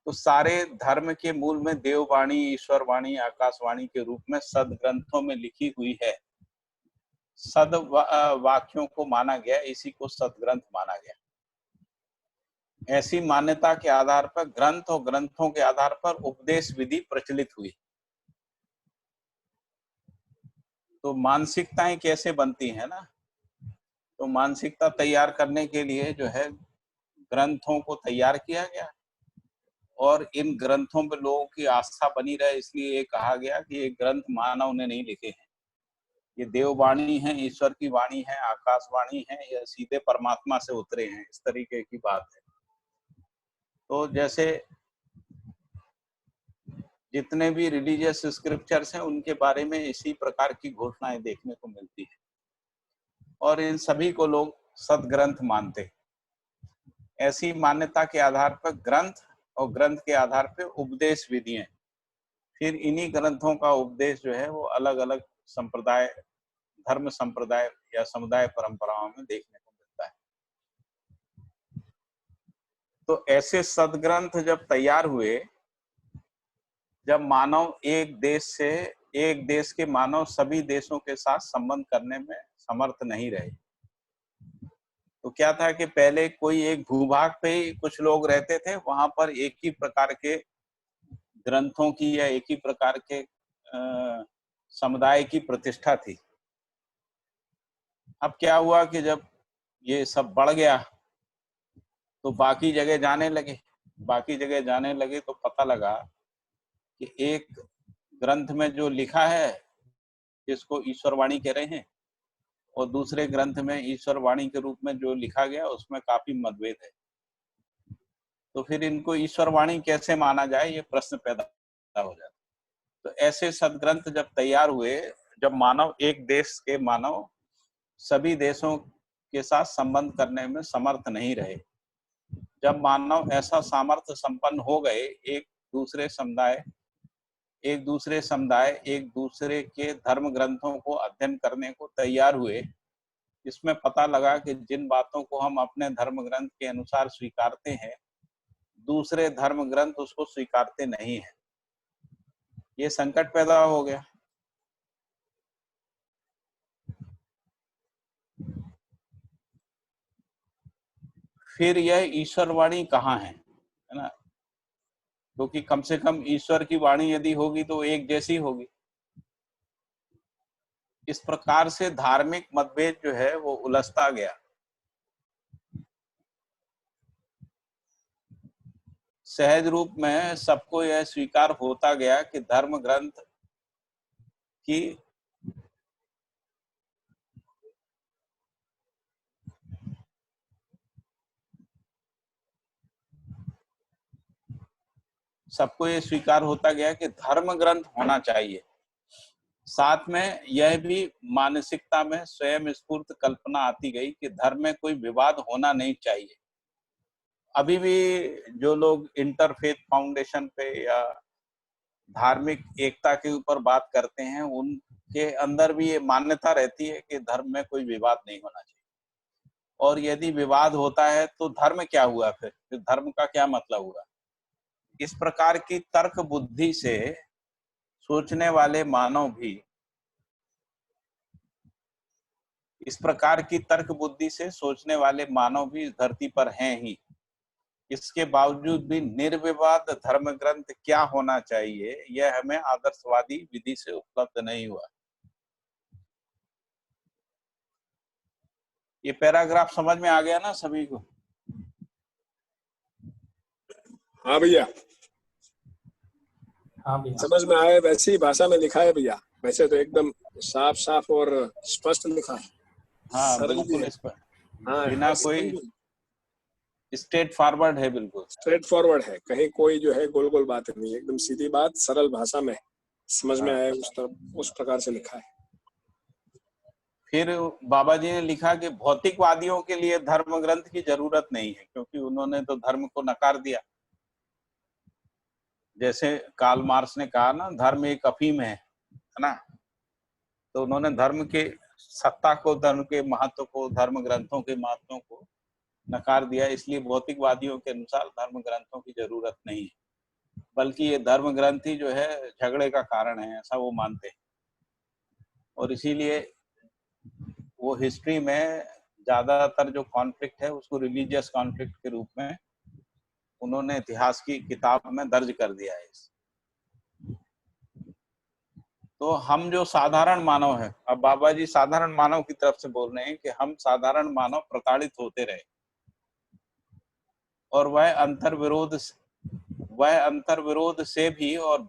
तो सारे धर्म के मूल में देववाणी, ईश्वरवाणी, आकाशवाणी के रूप में सदग्रंथों में लिखी हुई है। सद वाक्यों को माना गया, इसी को सदग्रंथ माना गया। ऐसी मान्यता के आधार पर ग्रंथ और ग्रंथों के आधार पर उपदेश विधि प्रचलित हुई। तो मानसिकताएं कैसे बनती है ना, तो मानसिकता तैयार करने के लिए जो है ग्रंथों को तैयार किया गया, और इन ग्रंथों पर लोगों की आस्था बनी रहे, इसलिए ये कहा गया कि ये ग्रंथ मानव ने नहीं लिखे हैं, ये देववाणी है, ईश्वर की वाणी है, आकाशवाणी है, ये सीधे परमात्मा से उतरे हैं, इस तरीके की बात है। तो जैसे जितने भी रिलीजियस स्क्रिप्चर्स हैं उनके बारे में इसी प्रकार की घोषणाएं देखने को मिलती है, और इन सभी को लोग सदग्रंथ मानते हैं। ऐसी मान्यता के आधार पर ग्रंथ और ग्रंथ के आधार पे उपदेश विधियां। फिर इन्हीं ग्रंथों का उपदेश जो है वो अलग अलग संप्रदाय, धर्म संप्रदाय या समुदाय परंपराओं में देखने को मिलता है। तो ऐसे सदग्रंथ जब तैयार हुए, जब मानव एक देश के मानव सभी देशों के साथ संबंध करने में समर्थ नहीं रहे, तो क्या था कि पहले कोई एक भूभाग पे ही कुछ लोग रहते थे, वहां पर एक ही प्रकार के ग्रंथों की या एक ही प्रकार के समुदाय की प्रतिष्ठा थी। अब क्या हुआ कि जब ये सब बढ़ गया तो बाकी जगह जाने लगे तो पता लगा कि एक ग्रंथ में जो लिखा है जिसको ईश्वर वाणी कह रहे हैं, और दूसरे ग्रंथ में ईश्वर वाणी के रूप में जो लिखा गया उसमें काफी मतभेद है। तो फिर इनको ईश्वर वाणी कैसे माना जाए, ये प्रश्न पैदा हो जाता। तो ऐसे सदग्रंथ जब तैयार हुए, जब मानव एक देश के मानव सभी देशों के साथ संबंध करने में समर्थ नहीं रहे, जब मानव ऐसा सामर्थ्य संपन्न हो गए, एक दूसरे समुदाय एक दूसरे के धर्म ग्रंथों को अध्ययन करने को तैयार हुए, इसमें पता लगा कि जिन बातों को हम अपने धर्म ग्रंथ के अनुसार स्वीकारते हैं, दूसरे धर्म ग्रंथ उसको स्वीकारते नहीं है। ये संकट पैदा हो गया। फिर यह ईश्वर वाणी कहाँ है ना? क्योंकि कम से कम ईश्वर की वाणी यदि होगी तो एक जैसी होगी। इस प्रकार से धार्मिक मतभेद जो है वो उलझता गया। सहज रूप में सबको यह स्वीकार होता गया कि धर्म ग्रंथ की धर्म ग्रंथ होना चाहिए। साथ में यह भी मानसिकता में स्वयं स्फूर्त कल्पना आती गई कि धर्म में कोई विवाद होना नहीं चाहिए। अभी भी जो लोग इंटरफेथ फाउंडेशन पे या धार्मिक एकता के ऊपर बात करते हैं, उनके अंदर भी ये मान्यता रहती है कि धर्म में कोई विवाद नहीं होना चाहिए। और यदि विवाद होता है तो धर्म क्या हुआ, फिर धर्म का क्या मतलब हुआ? इस प्रकार की तर्क बुद्धि से सोचने वाले मानव भी इस धरती पर हैं ही। इसके बावजूद भी निर्विवाद धर्म ग्रंथ क्या होना चाहिए, यह हमें आदर्शवादी विधि से उपलब्ध नहीं हुआ। ये पैराग्राफ समझ में आ गया ना सभी को? हाँ भैया, हाँ भैया, समझ में आए। वैसी भाषा में लिखा है भैया, वैसे तो एकदम साफ साफ और स्पष्ट लिखा है। हाँ सरल भी बिल्कुल, है। इस पर हाँ, बिना सरल कोई भी, स्ट्रेट फॉरवर्ड है, बिल्कुल स्ट्रेट फॉरवर्ड है। कहीं कोई जो है गोल गोल बात नहीं, एकदम सीधी बात सरल भाषा में समझ में आए, उस प्रकार से लिखा है। फिर बाबा जी ने लिखा कि भौतिकवादियों के लिए धर्म ग्रंथ की जरूरत नहीं है, क्योंकि उन्होंने तो धर्म को नकार दिया। जैसे कार्ल मार्क्स ने कहा ना, धर्म एक अफीम है ना? तो उन्होंने धर्म के सत्ता को, धर्म के महत्व को, धर्म ग्रंथों के महत्व को नकार दिया। इसलिए भौतिकवादियों के अनुसार धर्म ग्रंथों की जरूरत नहीं है, बल्कि ये धर्म ग्रंथ ही जो है झगड़े का कारण है, ऐसा वो मानते हैं। और इसीलिए वो हिस्ट्री में ज्यादातर जो कॉन्फ्लिक्ट है उसको रिलीजियस कॉन्फ्लिक्ट के रूप में उन्होंने इतिहास की किताब में दर्ज कर दिया है। तो हम जो साधारण मानव है, अब बाबा जी साधारण मानव की तरफ से बोल रहे हैं कि हम साधारण मानव प्रताड़ित होते रहे, और वह अंतर्विरोध से भी और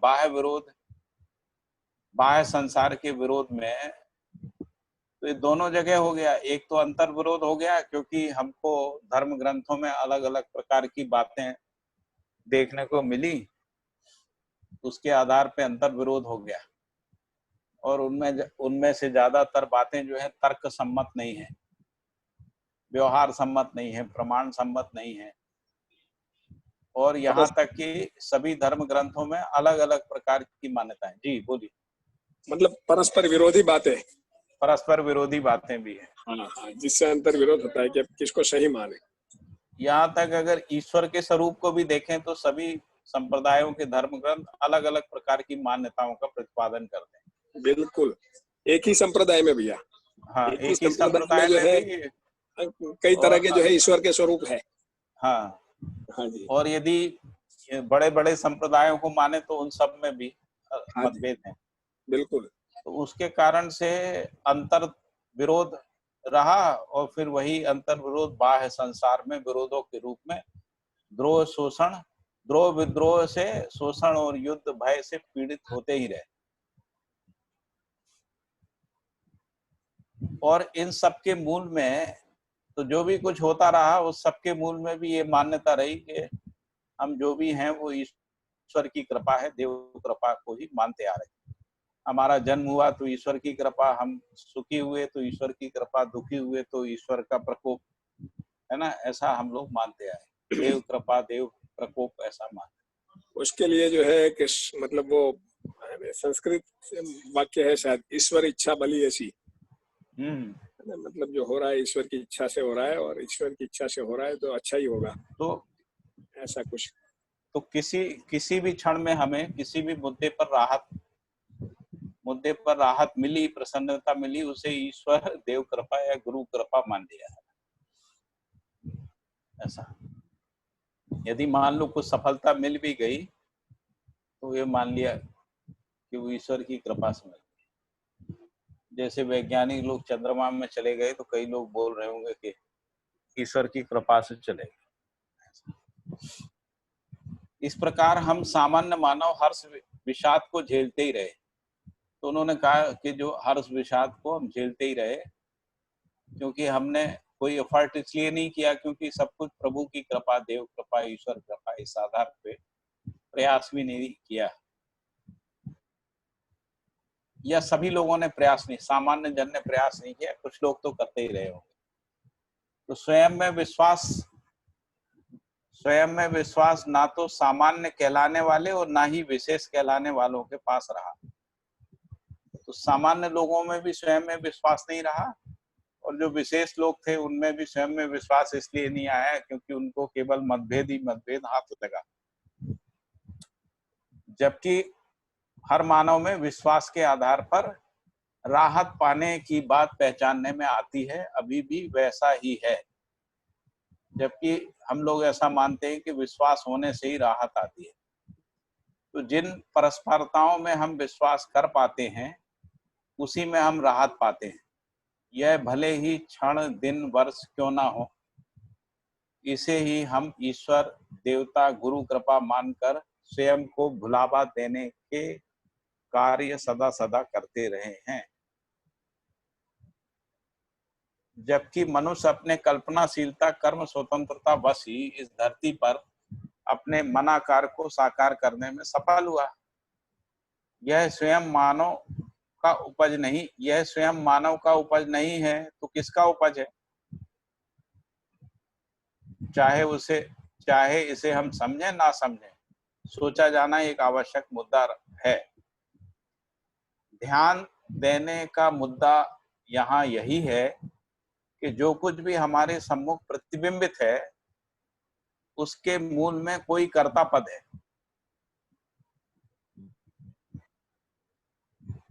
बाह्य संसार के विरोध में, तो ये दोनों जगह हो गया। एक तो अंतर्विरोध हो गया क्योंकि हमको धर्म ग्रंथों में अलग अलग प्रकार की बातें देखने को मिली, उसके आधार पे अंतर्विरोध हो गया। और उनमें से ज्यादातर बातें जो है तर्क सम्मत नहीं है, व्यवहार सम्मत नहीं है, प्रमाण सम्मत नहीं है। और यहाँ तक कि सभी धर्म ग्रंथों में अलग अलग प्रकार की मान्यताएं। जी बोलिए। मतलब परस्पर विरोधी बातें। परस्पर विरोधी बातें भी है। हाँ हाँ, जिससे अंतर विरोध होता है कि अब किसको सही माने। यहाँ तक अगर ईश्वर के स्वरूप को भी देखें तो सभी संप्रदायों के धर्म ग्रंथ अलग अलग प्रकार की मान्यताओं का प्रतिपादन करते हैं। बिल्कुल, एक ही संप्रदाय में भैया, हाँ, एक ही एक ही संप्रदाय में संप्रदाय जो में है भी। कई तरह और के जो है ईश्वर के स्वरूप है। हाँ, हाँ जी, और यदि बड़े बड़े संप्रदायों को माने तो उन सब में भी हाँ जी, मतभेद है। बिल्कुल। तो उसके कारण से अंतर विरोध रहा, और फिर वही अंतर विरोध बाह्य संसार में विरोधों के रूप में द्रोह शोषण, द्रोह विद्रोह से, शोषण और युद्ध भय से पीड़ित होते ही रहे। और इन सब के मूल में तो जो भी कुछ होता रहा, उस सब के मूल में भी ये मान्यता रही कि हम जो भी हैं वो ईश्वर की कृपा है, देव कृपा को ही मानते आ रहे हैं। हमारा जन्म हुआ तो ईश्वर की कृपा, हम सुखी हुए तो ईश्वर की कृपा, दुखी हुए तो ईश्वर का प्रकोप, है ना, ऐसा हम लोग मानते आए। देव कृपा, देव प्रकोप, ऐसा मानते। उसके लिए जो है कि मतलब वो संस्कृत वाक्य है शायद, ईश्वर इच्छा बली ऐसी। मतलब जो हो रहा है ईश्वर की इच्छा से हो रहा है, और ईश्वर की इच्छा से हो रहा है तो अच्छा ही होगा, तो ऐसा कुछ। तो किसी भी क्षण में हमें किसी भी मुद्दे पर राहत मिली, प्रसन्नता मिली, उसे ईश्वर देव कृपा या गुरु कृपा मान लिया है। ऐसा यदि मान लो कुछ सफलता मिल भी गई तो ये मान लिया कि वो ईश्वर की कृपा से मिल। जैसे वैज्ञानिक लोग चंद्रमा में चले गए तो कई लोग बोल रहे होंगे कि ईश्वर की कृपा से चले गए। इस प्रकार हम सामान्य मानव हर्ष विषाद को झेलते ही रहे। तो उन्होंने कहा कि जो हर्ष विषाद को हम झेलते ही रहे, क्योंकि हमने कोई एफर्ट इसलिए नहीं किया क्योंकि सब कुछ प्रभु की कृपा, देव कृपा, ईश्वर कृपा, इस आधार पे प्रयास भी नहीं किया। या सभी लोगों ने प्रयास नहीं, सामान्य जन ने प्रयास नहीं किया, कुछ लोग तो करते ही रहे होंगे। तो स्वयं में विश्वास ना तो सामान्य कहलाने वाले और ना ही विशेष कहलाने वालों के पास रहा। तो सामान्य लोगों में भी स्वयं में विश्वास नहीं रहा, और जो विशेष लोग थे उनमें भी स्वयं में विश्वास इसलिए नहीं आया क्योंकि उनको केवल मतभेद ही मतभेद हाथ लगा। जबकि हर मानव में विश्वास के आधार पर राहत पाने की बात पहचानने में आती है, अभी भी वैसा ही है। जबकि हम लोग ऐसा मानते हैं कि विश्वास होने से ही राहत आती है। तो जिन परस्परताओं में हम विश्वास कर पाते हैं उसी में हम राहत पाते हैं। यह भले ही क्षण, दिन, वर्ष क्यों ना हो, इसे ही हम ईश्वर, देवता, गुरु कृपा मानकर स्वयं को भुलावा देने के कार्य सदा सदा करते रहे हैं। जबकि मनुष्य अपने कल्पनाशीलता, कर्म स्वतंत्रता वश ही इस धरती पर अपने मनाकार को साकार करने में सफल हुआ। यह स्वयं मानव का उपज नहीं है तो किसका उपज है? चाहे इसे हम समझें ना समझें, सोचा जाना एक आवश्यक मुद्दा है। ध्यान देने का मुद्दा यहाँ यही है कि जो कुछ भी हमारे सम्मुख प्रतिबिंबित है उसके मूल में कोई कर्ता पद है।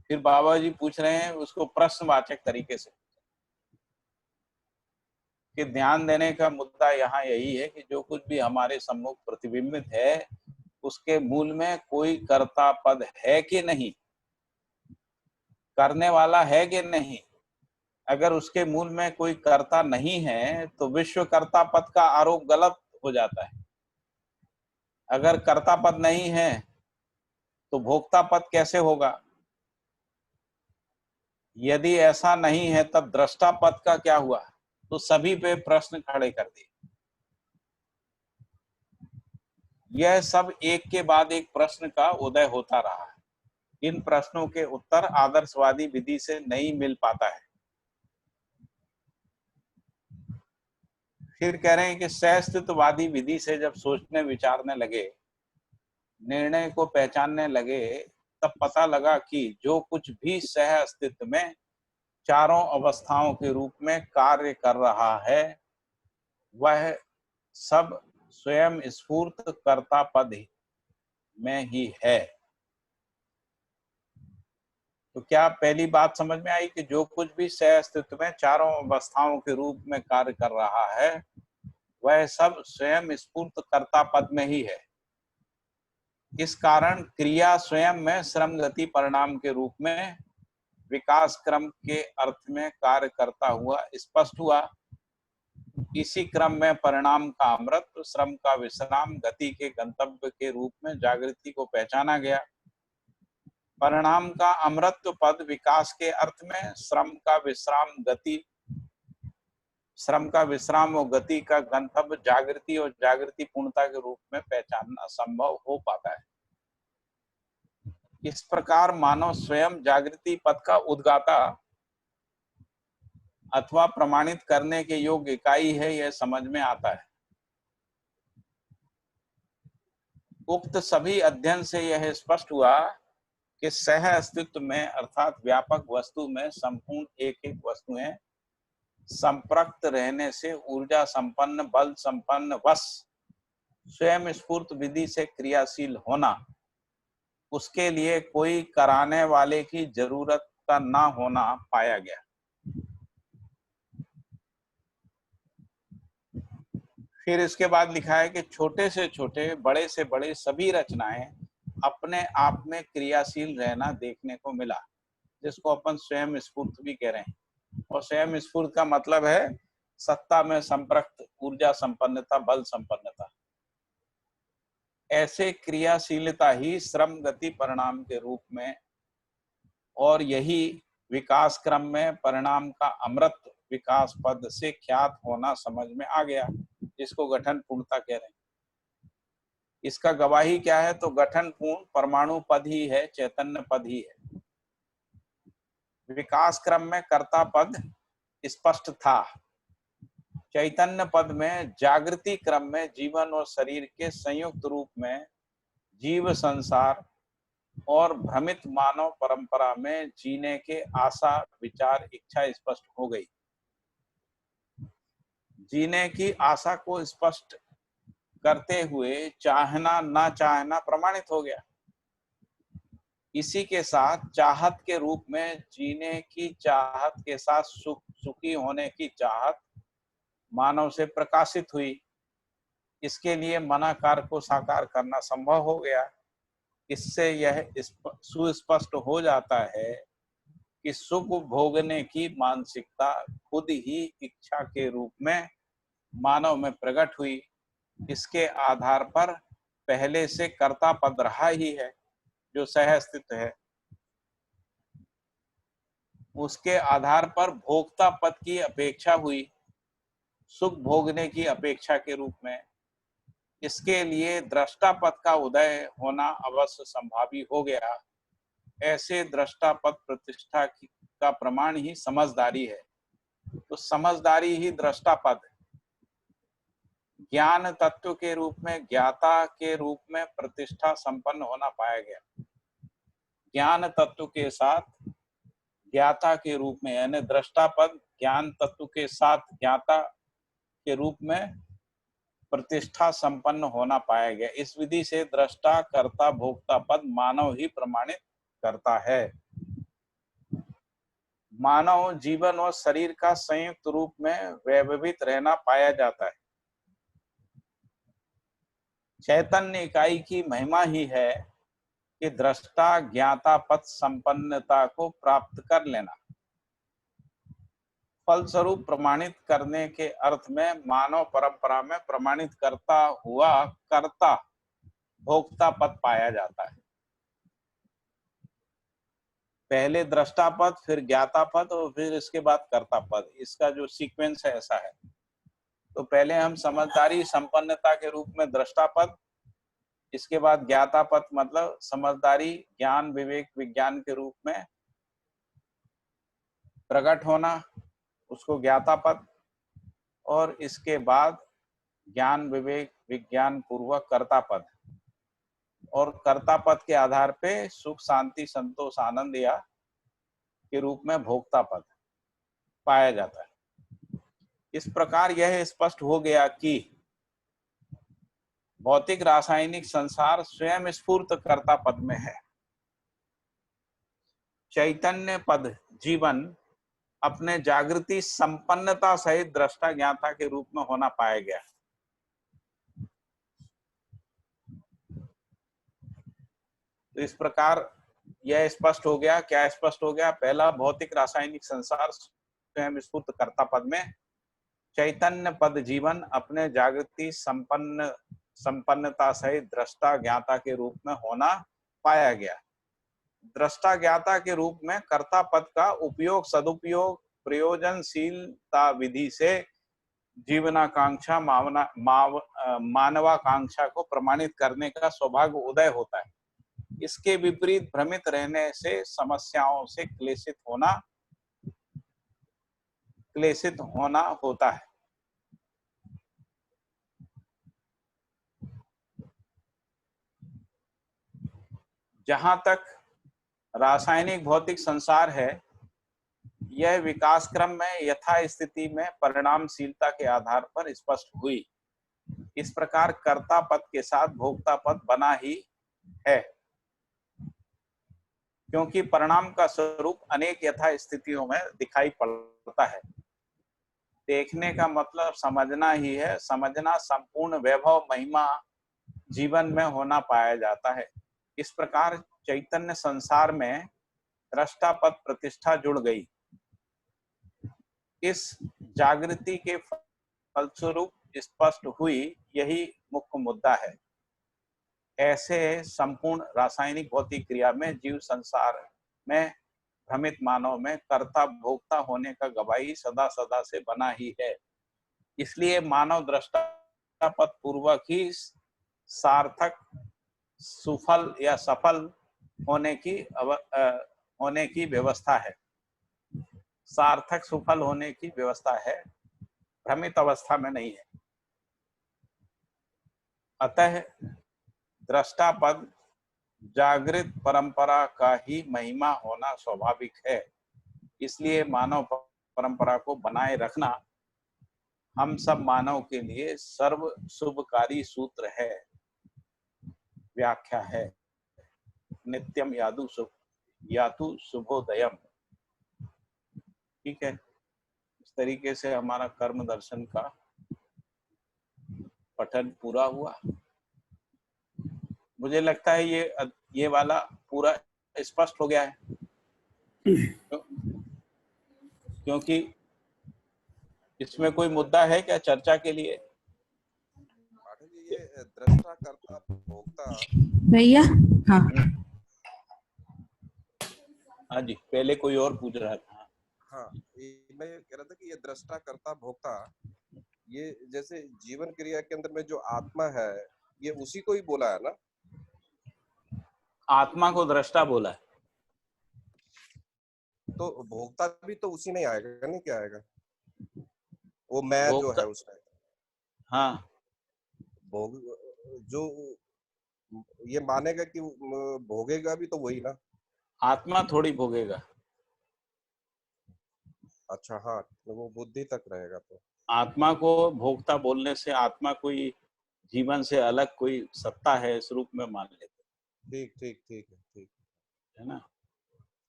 फिर बाबा जी पूछ रहे हैं उसको प्रश्नवाचक तरीके से कि ध्यान देने का मुद्दा यहाँ यही है कि जो कुछ भी हमारे सम्मुख प्रतिबिंबित है उसके मूल में कोई कर्ता पद है कि नहीं, करने वाला है कि नहीं। अगर उसके मूल में कोई कर्ता नहीं है तो विश्व कर्ता पद का आरोप गलत हो जाता है। अगर कर्ता पद नहीं है तो भोक्ता पद कैसे होगा? यदि ऐसा नहीं है तब दृष्टा पद का क्या हुआ? तो सभी पे प्रश्न खड़े कर दिए। यह सब एक के बाद एक प्रश्न का उदय होता रहा है। इन प्रश्नों के उत्तर आदर्शवादी विधि से नहीं मिल पाता है। फिर कह रहे हैं कि सहअस्तित्ववादी विधि से जब सोचने विचारने लगे, निर्णय को पहचानने लगे, तब पता लगा कि जो कुछ भी सह अस्तित्व में चारों अवस्थाओं के रूप में कार्य कर रहा है वह सब स्वयं स्फूर्त कर्ता पद में ही है। तो क्या पहली बात समझ में आई कि जो कुछ भी सह अस्तित्व में चारों अवस्थाओं के रूप में कार्य कर रहा है वह सब स्वयं स्फूर्त कर्ता पद में ही है। इस कारण क्रिया स्वयं में श्रम गति परिणाम के रूप में विकास क्रम के अर्थ में कार्य करता हुआ स्पष्ट हुआ। इसी क्रम में परिणाम का अमृत, श्रम का विश्राम, गति के गंतव्य के रूप में जागृति को पहचाना गया। परिणाम का अमृत पद विकास के अर्थ में, श्रम का विश्राम और गति का गंतव्य जागृति और जागृति पूर्णता के रूप में पहचानना संभव हो पाता है। इस प्रकार मानव स्वयं जागृति पद का उद्गाता अथवा प्रमाणित करने के योग्य इकाई है, यह समझ में आता है। उक्त सभी अध्ययन से यह स्पष्ट हुआ कि सह अस्तित्व में अर्थात व्यापक वस्तु में संपूर्ण एक एक वस्तुएं संप्रक्त रहने से ऊर्जा संपन्न, बल संपन्न वश स्वयं स्फूर्त विधि से क्रियाशील होना, उसके लिए कोई कराने वाले की जरूरत का ना होना पाया गया। फिर इसके बाद लिखा है कि छोटे से छोटे, बड़े से बड़े सभी रचनाएं अपने आप में क्रियाशील रहना देखने को मिला, जिसको अपन स्वयं स्फूर्त भी कह रहे हैं। और स्वयं स्फूर्त का मतलब है सत्ता में संप्रक्त, ऊर्जा संपन्नता, बल संपन्नता। ऐसे क्रियाशीलता ही श्रम गति परिणाम के रूप में, और यही विकास क्रम में परिणाम का अमृत विकास पद से ख्यात होना समझ में आ गया, जिसको गठन पूर्णता कह रहे हैं। इसका गवाही क्या है? तो गठन पूर्ण परमाणु पद ही है, चैतन्य पद ही है। विकास क्रम में कर्ता पद स्पष्ट था। चैतन्य पद में जागृति क्रम में जीवन और शरीर के संयुक्त रूप में जीव संसार और भ्रमित मानव परंपरा में जीने के आशा, विचार, इच्छा स्पष्ट हो गई। जीने की आशा को स्पष्ट करते हुए चाहना ना चाहना प्रमाणित हो गया। इसी के साथ चाहत के रूप में जीने की चाहत के साथ सुखी होने की चाहत मानव से प्रकाशित हुई। इसके लिए मना कार्य को साकार करना संभव हो गया। इससे यह सुस्पष्ट हो जाता है कि सुख भोगने की मानसिकता खुद ही इच्छा के रूप में मानव में प्रकट हुई। इसके आधार पर पहले से कर्ता पद रहा ही है, जो सह अस्तित्व है। उसके आधार पर भोक्ता पद की अपेक्षा हुई, सुख भोगने की अपेक्षा के रूप में। इसके लिए दृष्टा पद का उदय होना अवश्य संभावी हो गया। ऐसे दृष्टा पद प्रतिष्ठा का प्रमाण ही समझदारी है। तो समझदारी ही दृष्टा पद है। ज्ञान तत्व के रूप में, ज्ञाता के रूप में प्रतिष्ठा संपन्न होना पाया गया। ज्ञान तत्व के साथ ज्ञाता के रूप में, यानी दृष्टा पद ज्ञान तत्व के साथ ज्ञाता के रूप में प्रतिष्ठा संपन्न होना पाया गया। इस विधि से दृष्टा, कर्ता, भोक्ता पद मानव ही प्रमाणित करता है। मानव जीवन और शरीर का संयुक्त रूप में व्यवहित रहना पाया जाता है। चैतन्य इकाई की महिमा ही है कि दृष्टा ज्ञाता पद संपन्नता को प्राप्त कर लेना। फलस्वरूप प्रमाणित करने के अर्थ में मानव परंपरा में प्रमाणित करता हुआ कर्ता भोक्ता पद पाया जाता है। पहले दृष्टा पद, फिर ज्ञाता पद और फिर इसके बाद कर्ता पद। इसका जो सीक्वेंस है ऐसा है। तो पहले हम समझदारी संपन्नता के रूप में दृष्टा पद, इसके बाद ज्ञाता पद मतलब समझदारी, ज्ञान, विवेक, विज्ञान के रूप में प्रकट होना, उसको ज्ञाता पद। और इसके बाद ज्ञान विवेक विज्ञान पूर्वक कर्ता पद, और कर्ता पद के आधार पे सुख शांति संतोष आनंद या के रूप में भोक्ता पद पाया जाता है। इस प्रकार यह स्पष्ट हो गया कि भौतिक रासायनिक संसार स्वयं स्फूर्त कर्ता पद में है। चैतन्य पद जीवन अपने जागृति संपन्नता सहित दृष्टा ज्ञाता के रूप में होना पाया गया। तो इस प्रकार यह स्पष्ट हो गया। क्या स्पष्ट हो गया? पहला, भौतिक रासायनिक संसार स्वयं स्फूर्त कर्ता पद में, चैतन्य पद जीवन अपने जागृति संपन्नता सहित दृष्टा ज्ञाता के रूप में होना पाया गया। दृष्टा ज्ञाता के रूप में कर्ता पद का उपयोग सदुपयोग प्रयोजनशीलता विधि से जीवनाकांक्षा मानवाकांक्षा को प्रमाणित करने का सौभाग्य उदय होता है। इसके विपरीत भ्रमित रहने से समस्याओं से क्लेशित होना होता है। जहां तक रासायनिक भौतिक संसार है, यह विकास क्रम में यथा स्थिति में परिणामशीलता के आधार पर स्पष्ट हुई। इस प्रकार कर्ता पद के साथ भोक्ता पद बना ही है, क्योंकि परिणाम का स्वरूप अनेक यथा स्थितियों में दिखाई पड़ता है। देखने का मतलब समझना ही है। समझना संपूर्ण वैभव महिमा जीवन में होना पाया जाता है। इस प्रकार चैतन्य संसार में दृष्टा पद प्रतिष्ठा जुड़ गई। इस जागृति के फलस्वरूप स्पष्ट हुई, यही मुख्य मुद्दा है। ऐसे संपूर्ण रासायनिक भौतिक क्रिया में जीव संसार में भ्रमित मानव में कर्ता भोक्ता होने का गवाही सदा सदा से बना ही है। इसलिए मानव दृष्टा पद पूर्वक ही सार्थक सुफल या सफल होने की व्यवस्था है। सार्थक सुफल होने की व्यवस्था है, भ्रमित अवस्था में नहीं है। अतः दृष्टा पद जागृत परंपरा का ही महिमा होना स्वाभाविक है। इसलिए मानव परंपरा को बनाए रखना हम सब मानव के लिए सर्व शुभकारी सूत्र है, व्याख्या है। नित्यम यातु शुभोदयम। ठीक है, इस तरीके से हमारा कर्म दर्शन का पठन पूरा हुआ। मुझे लगता है ये वाला पूरा स्पष्ट हो गया है, क्योंकि इसमें कोई मुद्दा है क्या चर्चा के लिए? ये दृष्टा कर्ता भोक्ता भैया। हाँ हाँ जी, पहले कोई और पूछ रहा था। हाँ, मैं कह रहा था कि ये दृष्टा कर्ता भोक्ता, ये जैसे जीवन क्रिया के अंदर में जो आत्मा है, ये उसी को ही बोला है ना? आत्मा को दृष्टा बोला है, तो भोक्ता भी तो उसी में आएगा, नहीं क्या आएगा? वो मैं जो है उसमें। हाँ, भोग जो ये मानेगा कि भोगेगा भी तो वही ना। आत्मा थोड़ी भोगेगा। अच्छा, हाँ, तो वो बुद्धि तक रहेगा। तो आत्मा को भोक्ता बोलने से आत्मा कोई जीवन से अलग कोई सत्ता है इस रूप में मान लेते। ठीक ठीक ठीक है, ठीक है ना?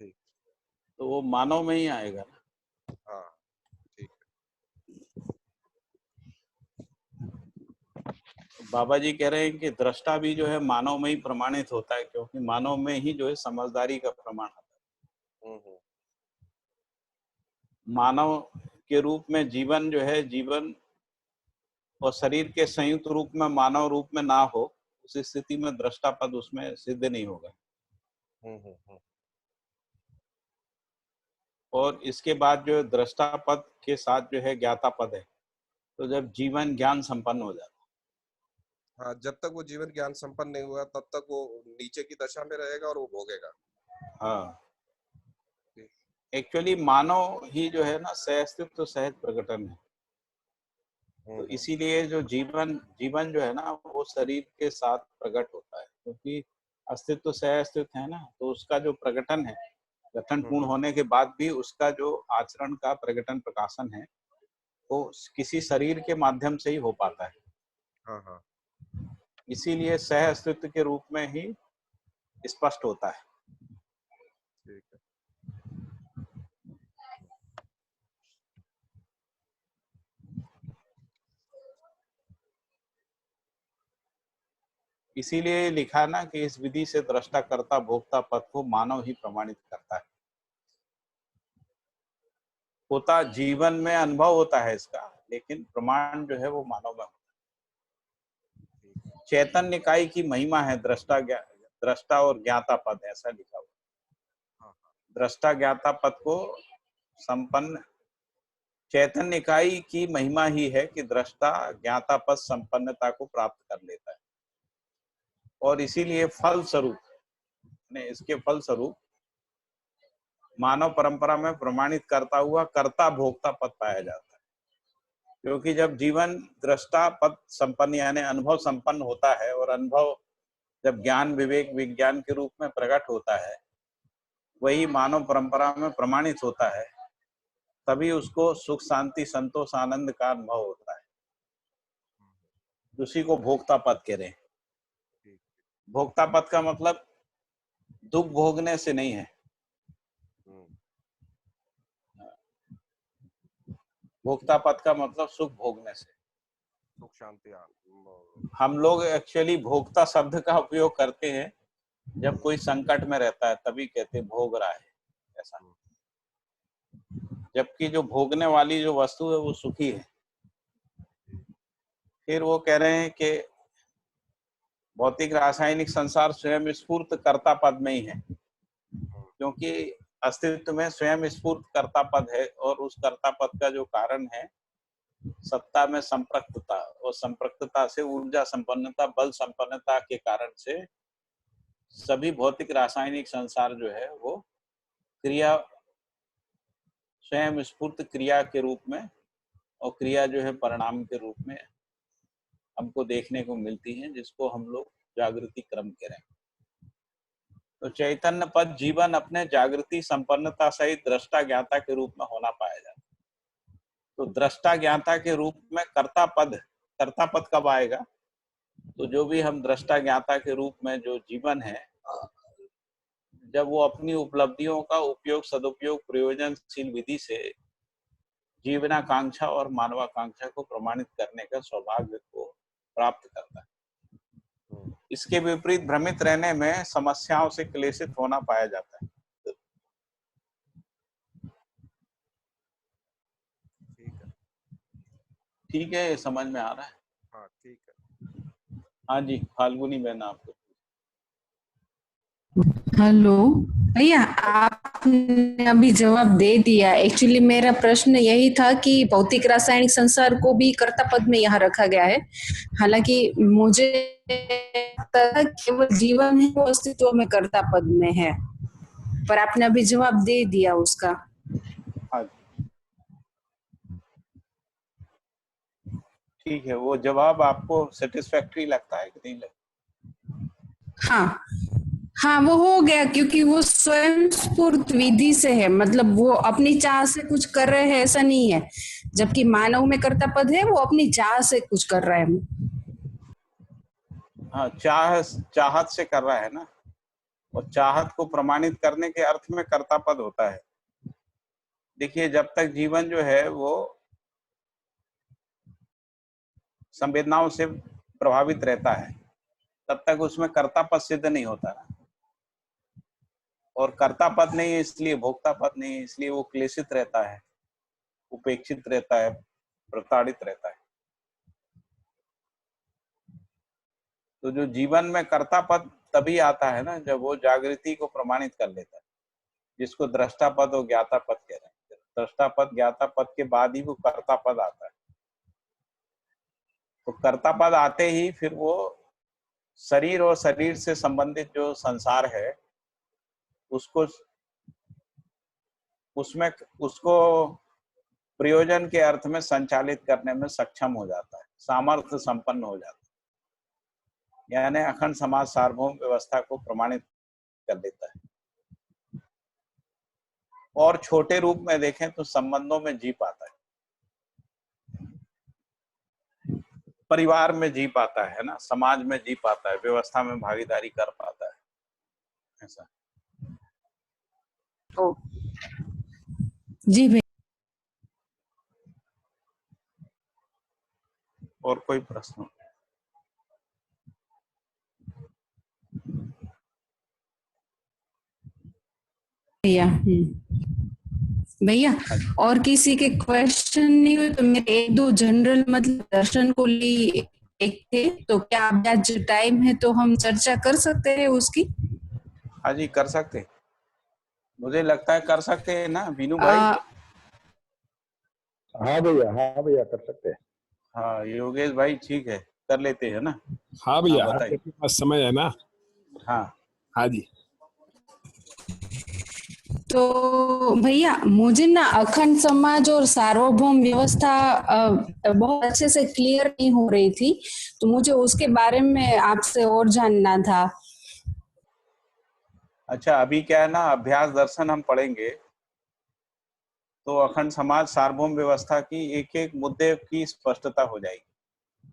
ठीक। तो वो मानव में ही आएगा ना। हाँ, ठीक तो बाबा जी कह रहे हैं कि दृष्टा भी जो है मानव में ही प्रमाणित होता है, क्योंकि मानव में ही जो है समझदारी का प्रमाण आता है। मानव के रूप में जीवन जो है, जीवन और शरीर के संयुक्त रूप में मानव रूप में ना हो, उस स्थिति में दृष्टा पद उसमें सिद्ध नहीं होगा। और इसके बाद जो दृष्टा पद के साथ जो है ज्ञाता पद है, तो जब जीवन ज्ञान संपन्न हो जाता है। हाँ, जब तक वो जीवन ज्ञान संपन्न नहीं हुआ तब तक वो नीचे की दशा में रहेगा और वो भोगेगा। हाँ, एक्चुअली मानव ही जो है ना सहअस्तित्व सहज प्रकटन है। तो इसीलिए जो जीवन जो है ना वो शरीर के साथ प्रकट होता है, क्योंकि अस्तित्व सह अस्तित्व है ना, तो उसका जो प्रकटन है गठन पूर्ण होने के बाद भी उसका जो आचरण का प्रकटन प्रकाशन है वो किसी शरीर के माध्यम से ही हो पाता है। हाँ हाँ इसीलिए सह अस्तित्व के रूप में ही स्पष्ट होता है। ठीक है। इसीलिए लिखा ना कि इस विधि से दृष्टा कर्ता भोक्ता पद को मानव ही प्रमाणित करता है। होता जीवन में अनुभव होता है इसका, लेकिन प्रमाण जो है वो मानव में होता है। चैतन्य निकाय की महिमा है दृष्टा और ज्ञाता पद, ऐसा लिखा हुआ। दृष्टा ज्ञाता पद को संपन्न चैतन्य निकाय की महिमा ही है कि दृष्टा ज्ञाता पद संपन्नता को प्राप्त कर लेता है, और इसीलिए फल स्वरूप इसके फल स्वरूप मानव परंपरा में प्रमाणित करता हुआ कर्ता भोक्ता पद पाया जाता है। क्योंकि जब जीवन दृष्टा पद संपन्न यानी अनुभव संपन्न होता है, और अनुभव जब ज्ञान विवेक विज्ञान के रूप में प्रकट होता है, वही मानव परंपरा में प्रमाणित होता है, तभी उसको सुख शांति संतोष आनंद का अनुभव होता है। उसी को भोक्ता पद कह रहे हैं। भोक्ता पद का मतलब दुख भोगने से नहीं है। भोक्ता पद का मतलब सुख भोगने से, सुख शांति। हम लोग एक्चुअली भोक्ता शब्द का उपयोग करते हैं जब कोई संकट में रहता है, तभी कहते हैं भोग रहा है, ऐसा। जबकि जो भोगने वाली जो वस्तु है वो सुखी है। फिर वो कह रहे हैं कि भौतिक रासायनिक संसार स्वयं स्फूर्त कर्ता पद में ही है, क्योंकि अस्तित्व में स्वयं स्फूर्त कर्ता पद है, और उस कर्ता पद का जो कारण है सत्ता में संपृक्तता, और संपृक्तता से ऊर्जा संपन्नता बल संपन्नता के कारण से सभी भौतिक रासायनिक संसार जो है वो क्रिया स्वयं स्फूर्त क्रिया के रूप में, और क्रिया जो है परिणाम के रूप में हमको देखने को मिलती है, जिसको हम लोग जागृति क्रम कह रहे हैं। तो चैतन्य पद जीवन अपने जागृति संपन्नता सहित दृष्टा ज्ञाता के रूप में होना पाया जाता है। तो दृष्टा ज्ञाता के रूप में कर्ता पद कब आएगा? तो जो भी हम दृष्टा ज्ञाता के रूप में जो जीवन है, जब वो अपनी उपलब्धियों का उपयोग सदुपयोग प्रयोजनशील विधि से जीवनाकांक्षा और मानवाकांक्षा को प्रमाणित करने का सौभाग्य को प्राप्त करता है। इसके विपरीत भ्रमित रहने में समस्याओं से क्लेशित होना पाया जाता है। ठीक है, ये समझ में आ रहा है? हाँ ठीक है। हाँ जी, फाल्गुनी बहन आपको। हेलो भैया, आपने अभी जवाब दे दिया। एक्चुअली मेरा प्रश्न यही था कि भौतिक रासायनिक संसार को भी कर्ता पद में यहाँ रखा गया है, हालांकि मुझे लगता था केवल जीवन है वो अस्तित्व में कर्ता पद में है, पर आपने अभी जवाब दे दिया उसका। हाँ, ठीक है। वो जवाब आपको सेटिस्फैक्टरी लगता है कि नहीं लगता? हाँ, वो हो गया, क्योंकि वो स्वयं स्फूर्त विधि से है, मतलब वो अपनी चाह से कुछ कर रहे हैं ऐसा नहीं है, जबकि मानव में कर्ता पद है वो अपनी चाह से कुछ कर रहा है। हाँ, चाहत से कर रहा है ना, और चाहत को प्रमाणित करने के अर्थ में कर्ता पद होता है। देखिए, जब तक जीवन जो है वो संवेदनाओं से प्रभावित रहता है, तब तक उसमें कर्ता पद सिद्ध नहीं होता ना। और कर्ता पद नहीं है इसलिए भोक्ता पद नहीं है, इसलिए वो क्लेशित रहता है, उपेक्षित रहता है, प्रताड़ित रहता है। तो जो जीवन में कर्ता पद तभी आता है ना जब वो जागृति को प्रमाणित कर लेता है, जिसको दृष्टा पद और ज्ञाता पद कह रहे हैं। दृष्टा पद ज्ञाता पद के बाद ही वो कर्ता पद आता है। तो कर्ता पद आते ही फिर वो शरीर और शरीर से संबंधित जो संसार है उसको प्रयोजन के अर्थ में संचालित करने में सक्षम हो जाता है, सामर्थ्य संपन्न हो जाता है, यानी अखंड समाज सार्वभौम व्यवस्था को प्रमाणित कर देता है। और छोटे रूप में देखें तो संबंधों में जी पाता है, परिवार में जी पाता है ना, समाज में जी पाता है, व्यवस्था में भागीदारी कर पाता है, ऐसा। ओ, जी भैया। और कोई प्रश्न? भैया भैया और किसी के क्वेश्चन नहीं हुए तो मेरे एक दो जनरल मतलब दर्शन को ली एक थे, तो क्या अब आज टाइम है तो हम चर्चा कर सकते हैं उसकी? हाँ जी, कर सकते, मुझे लगता है कर सकते हैं ना बीनू भाई। हाँ भैया कर सकते हैं। हाँ योगेश भाई, ठीक है, कर लेते हैं ना। हाँ भैया, हाँ, बताइए। आपके पास समय है ना? हाँ हाँ जी। तो भैया मुझे ना अखंड समाज और सार्वभौम व्यवस्था बहुत अच्छे से क्लियर नहीं हो रही थी, तो मुझे उसके बारे में आपसे और जानना था। अच्छा, अभी क्या है ना, अभ्यास दर्शन हम पढ़ेंगे तो अखंड समाज सार्वभौम व्यवस्था की एक एक मुद्दे की स्पष्टता हो जाएगी।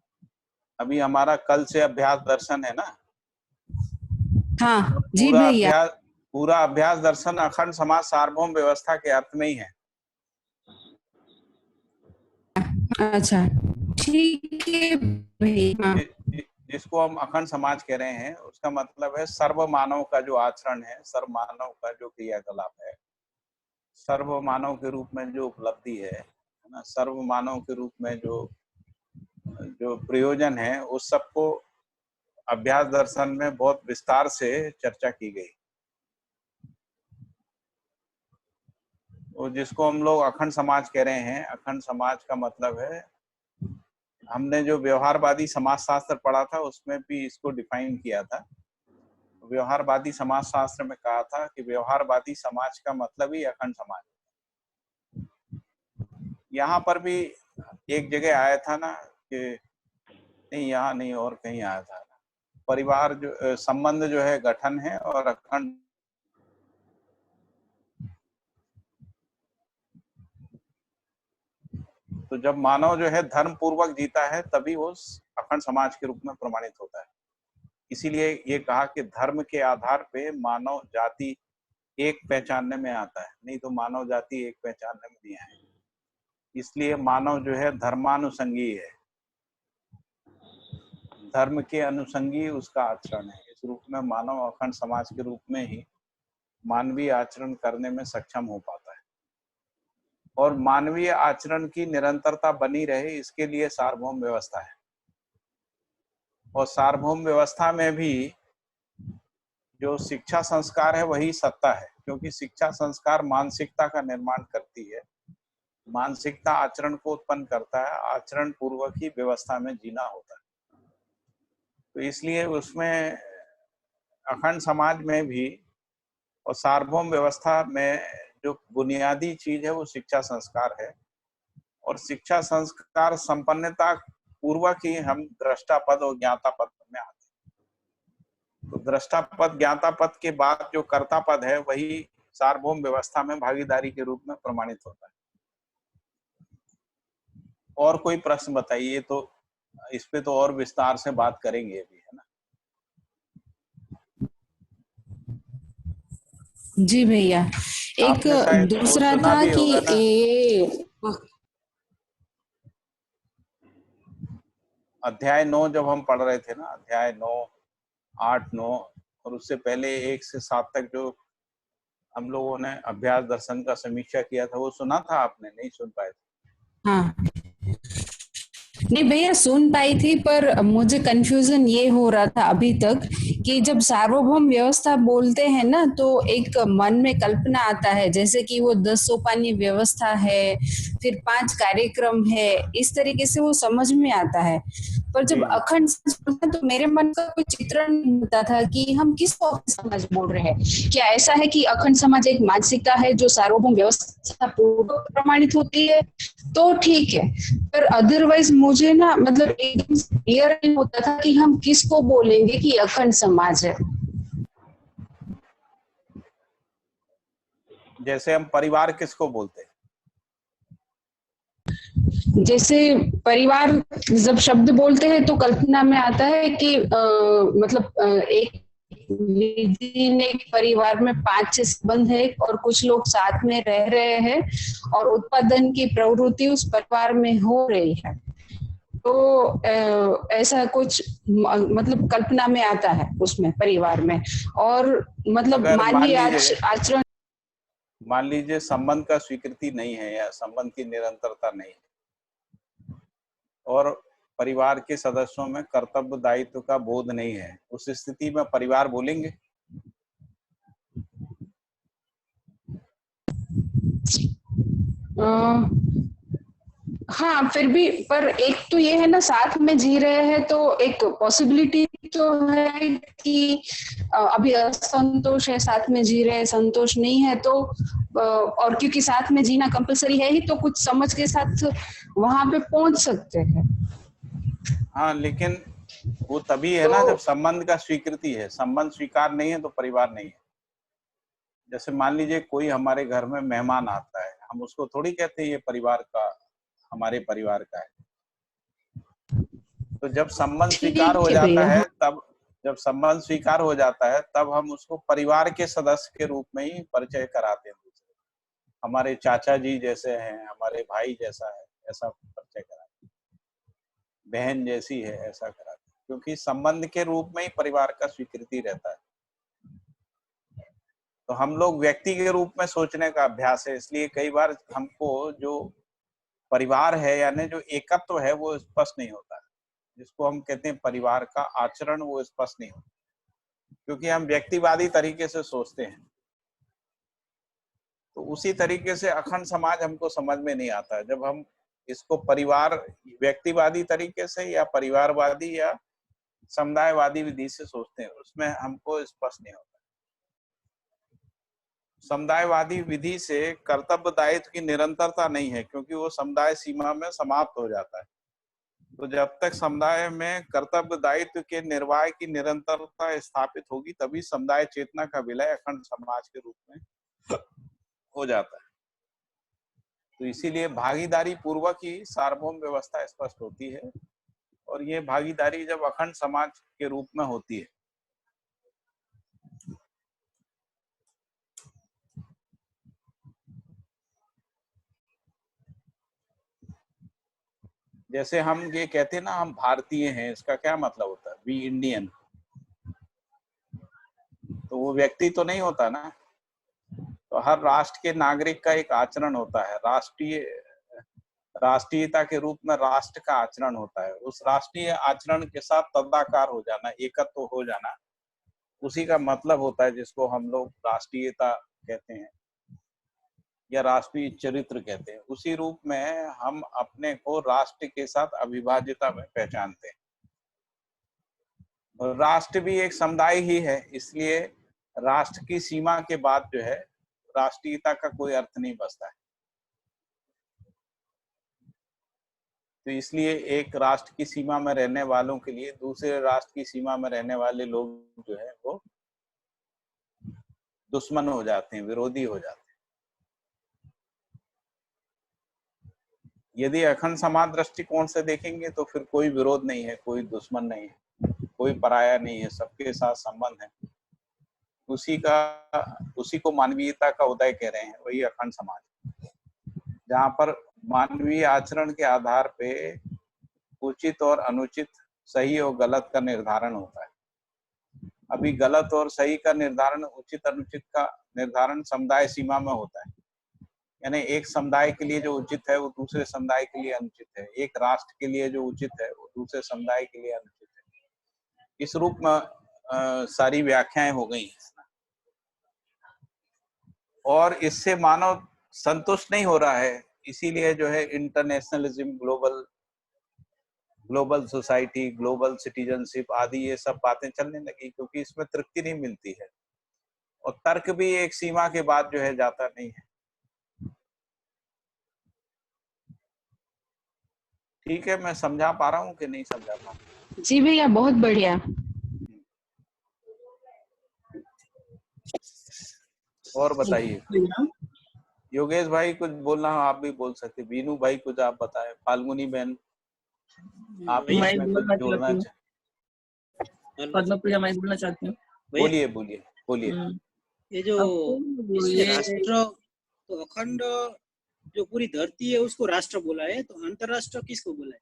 अभी हमारा कल से अभ्यास दर्शन है ना। हाँ जी भैया। पूरा अभ्यास दर्शन अखंड समाज सार्वभौम व्यवस्था के अर्थ में ही है। अच्छा ठीक है भैया। जिसको हम अखंड समाज कह रहे हैं उसका मतलब है सर्व मानव का जो आचरण है, सर्व मानव का जो क्रियाकलाप है, सर्व मानव के रूप में जो उपलब्धि है ना, सर्व मानव के रूप में जो प्रयोजन है, उस सबको अभ्यास दर्शन में बहुत विस्तार से चर्चा की गई। तो जिसको हम लोग अखंड समाज कह रहे हैं, अखंड समाज का मतलब है, हमने जो व्यवहारवादी समाज शास्त्र पढ़ा था उसमें भी इसको डिफाइन किया था। व्यवहारवादी समाज शास्त्र में कहा था कि व्यवहारवादी समाज का मतलब ही अखंड समाज। यहाँ पर भी एक जगह आया था ना कि नहीं, यहाँ नहीं और कहीं आया था, परिवार जो संबंध जो है गठन है और अखंड। तो जब मानव जो है धर्म पूर्वक जीता है तभी वो अखंड समाज के रूप में प्रमाणित होता है। इसीलिए ये कहा कि धर्म के आधार पे मानव जाति एक पहचानने में आता है, नहीं तो मानव जाति एक पहचानने में नहीं आएगी। इसलिए मानव जो है धर्मानुसंगी है, धर्म के अनुसंगी उसका आचरण है। इस रूप में मानव अखंड समाज के रूप में ही मानवीय आचरण करने में सक्षम हो पाता है। और मानवीय आचरण की निरंतरता बनी रहे, इसके लिए सार्वभौम व्यवस्था है। और सार्वभौम व्यवस्था में भी जो शिक्षा संस्कार है वही सत्ता है, क्योंकि शिक्षा संस्कार मानसिकता का निर्माण करती है, मानसिकता आचरण को उत्पन्न करता है, आचरण पूर्वक ही व्यवस्था में जीना होता है। तो इसलिए उसमें अखंड समाज में भी और सार्वभौम व्यवस्था में जो बुनियादी चीज है वो शिक्षा संस्कार है। और शिक्षा संस्कार संपन्नता पूर्वक ही हम दृष्टा पद और ज्ञाता पद में आते हैं। तो दृष्टा पद ज्ञाता पद के बाद जो कर्ता पद है वही सार्वभौम व्यवस्था में भागीदारी के रूप में प्रमाणित होता है। और कोई प्रश्न बताइए, तो इस पे तो और विस्तार से बात करेंगे अभी, है ना। जी भैया, एक दूसरा था कि अध्याय 9 जब हम पढ़ रहे थे ना, अध्याय 9, 8, 9 और उससे पहले 1 से 7 तक जो हम लोगों ने अभ्यास दर्शन का समीक्षा किया था, वो सुना था आपने? नहीं सुन पाए थे? हाँ नहीं भैया, सुन पाई थी, पर मुझे कंफ्यूजन ये हो रहा था अभी तक कि जब सार्वभौम व्यवस्था बोलते हैं ना तो एक मन में कल्पना आता है जैसे कि वो 10 सोपानी व्यवस्था है, फिर 5 कार्यक्रम है, इस तरीके से वो समझ में आता है। पर जब अखंड समाज तो मेरे मन का कोई चित्रण नहीं होता था कि हम किसको अखंड समाज बोल रहे हैं। क्या ऐसा है कि अखंड समाज एक मानसिकता है जो सार्वभौम व्यवस्था पूर्वक प्रमाणित होती है तो ठीक है, पर अदरवाइज मुझे ना मतलब एकदम क्लियर नहीं होता था कि हम किसको बोलेंगे कि अखंड समाज है। जैसे हम परिवार किसको बोलते हैं? जैसे परिवार जब शब्द बोलते हैं तो कल्पना में आता है कि एक विधि ने परिवार में 5-6 संबंध है और कुछ लोग साथ में रह रहे हैं और उत्पादन की प्रवृत्ति उस परिवार में हो रही है। तो ऐसा कुछ मतलब कल्पना में आता है उसमें परिवार में। और मतलब मानवीय आचरण, मान लीजिए संबंध का स्वीकृति नहीं है या संबंध की निरंतरता नहीं है और परिवार के सदस्यों में कर्तव्य दायित्व का बोध नहीं है, उस स्थिति में परिवार बोलेंगे? हाँ फिर भी, पर एक तो ये है ना साथ में जी रहे हैं तो एक पॉसिबिलिटी तो है कि अभी असंतोष है, साथ में जी रहे हैं, संतोष नहीं है तो और क्योंकि साथ में जीना कंपलसरी है ही तो कुछ समझ के साथ वहां पे पहुंच सकते हैं। हाँ, लेकिन वो तभी है ना जब संबंध का स्वीकृति है। संबंध स्वीकार नहीं है तो परिवार नहीं है। जैसे मान लीजिए कोई हमारे घर में मेहमान आता है, हम उसको थोड़ी कहते हैं ये परिवार का, हमारे परिवार का है। तो जब संबंध स्वीकार हो जाता है तब, जब संबंध स्वीकार हो जाता है तब हम उसको परिवार के सदस्य के रूप में ही परिचय कराते हैं। हमारे चाचा जी जैसे हैं, हमारे भाई जैसा है, ऐसा परिचय कराते हैं, बहन जैसी है ऐसा कराते हैं, क्योंकि संबंध के रूप में ही परिवार का स्वीकृति रहता है। तो हम लोग व्यक्ति के रूप में सोचने का अभ्यास है, इसलिए कई बार हमको जो परिवार है यानी जो एकत्व है वो स्पष्ट नहीं होता है, जिसको हम कहते हैं परिवार का आचरण, वो स्पष्ट नहीं होता क्योंकि हम व्यक्तिवादी तरीके से सोचते हैं। तो उसी तरीके से अखंड समाज हमको समझ में नहीं आता है जब हम इसको परिवार व्यक्तिवादी तरीके से या परिवारवादी या समुदायवादी विधि से सोचते हैं, उसमें हमको स्पष्ट नहीं होता। समुदायवादी विधि से कर्तव्य दायित्व की निरंतरता नहीं है क्योंकि वो समुदाय सीमा में समाप्त हो जाता है। तो जब तक समुदाय में कर्तव्य दायित्व के निर्वाह की निरंतरता स्थापित होगी तभी समुदाय चेतना का विलय अखंड समाज के रूप में हो जाता है। तो इसीलिए भागीदारी पूर्वक ही सार्वभौम व्यवस्था स्पष्ट होती है और ये भागीदारी जब अखंड समाज के रूप में होती है। जैसे हम ये कहते हैं ना हम भारतीय हैं, इसका क्या मतलब होता है? We Indian. तो वो व्यक्ति तो नहीं होता ना, तो हर राष्ट्र के नागरिक का एक आचरण होता है, राष्ट्रीयता के रूप में राष्ट्र का आचरण होता है। उस राष्ट्रीय आचरण के साथ तदाकार हो जाना, एकत्व हो जाना, उसी का मतलब होता है जिसको हम लोग राष्ट्रीयता कहते हैं या राष्ट्रीय चरित्र कहते हैं। उसी रूप में हम अपने को राष्ट्र के साथ अविभाज्यता में पहचानते हैं। और राष्ट्र भी एक समुदाय ही है, इसलिए राष्ट्र की सीमा के बाद जो है राष्ट्रीयता का कोई अर्थ नहीं बचता है। तो इसलिए एक राष्ट्र की सीमा में रहने वालों के लिए दूसरे राष्ट्र की सीमा में रहने वाले लोग जो है वो दुश्मन हो जाते हैं, विरोधी हो जाते हैं। यदि अखंड समाज दृष्टिकोण से देखेंगे तो फिर कोई विरोध नहीं है, कोई दुश्मन नहीं है, कोई पराया नहीं है, सबके साथ संबंध है। उसी को मानवीयता का उदय कह रहे हैं, वही अखंड समाज, जहाँ पर मानवीय आचरण के आधार पे उचित और अनुचित, सही और गलत का निर्धारण होता है। अभी गलत और सही का निर्धारण, उचित अनुचित का निर्धारण समुदाय सीमा में होता है, यानी एक समुदाय के लिए जो उचित है वो दूसरे समुदाय के लिए अनुचित है, एक राष्ट्र के लिए जो उचित है वो दूसरे समुदाय के लिए अनुचित है। इस रूप में सारी व्याख्याएं हो गई हैं और इससे मानव संतुष्ट नहीं हो रहा है, इसीलिए जो है internationalism, global global society, global citizenship आदि ये सब बातें चलने लगी, क्योंकि इसमें तृप्ति नहीं मिलती है और तर्क भी एक सीमा के बाद जो है जाता नहीं है। ठीक है, मैं समझा पा रहा हूँ कि नहीं समझा पा रहा हूँ? जी भैया, बहुत बढ़िया। और बताइए। योगेश भाई कुछ बोलना हो आप भी बोल सकते, बीनू भाई कुछ आप बताएं, फाल्गुनी बहन आप मैं इसमें कुछ जोड़ना चाहें? पद्मप्रिया, मैं बोलना चाहती हूँ। बोलिए बोलिए बोलिए। ये जो इसमें राष्ट्र, तो अखंड जो पूरी धरती है उसको राष्ट्र बोला है, तो अंतरराष्ट्र किसको बोला है?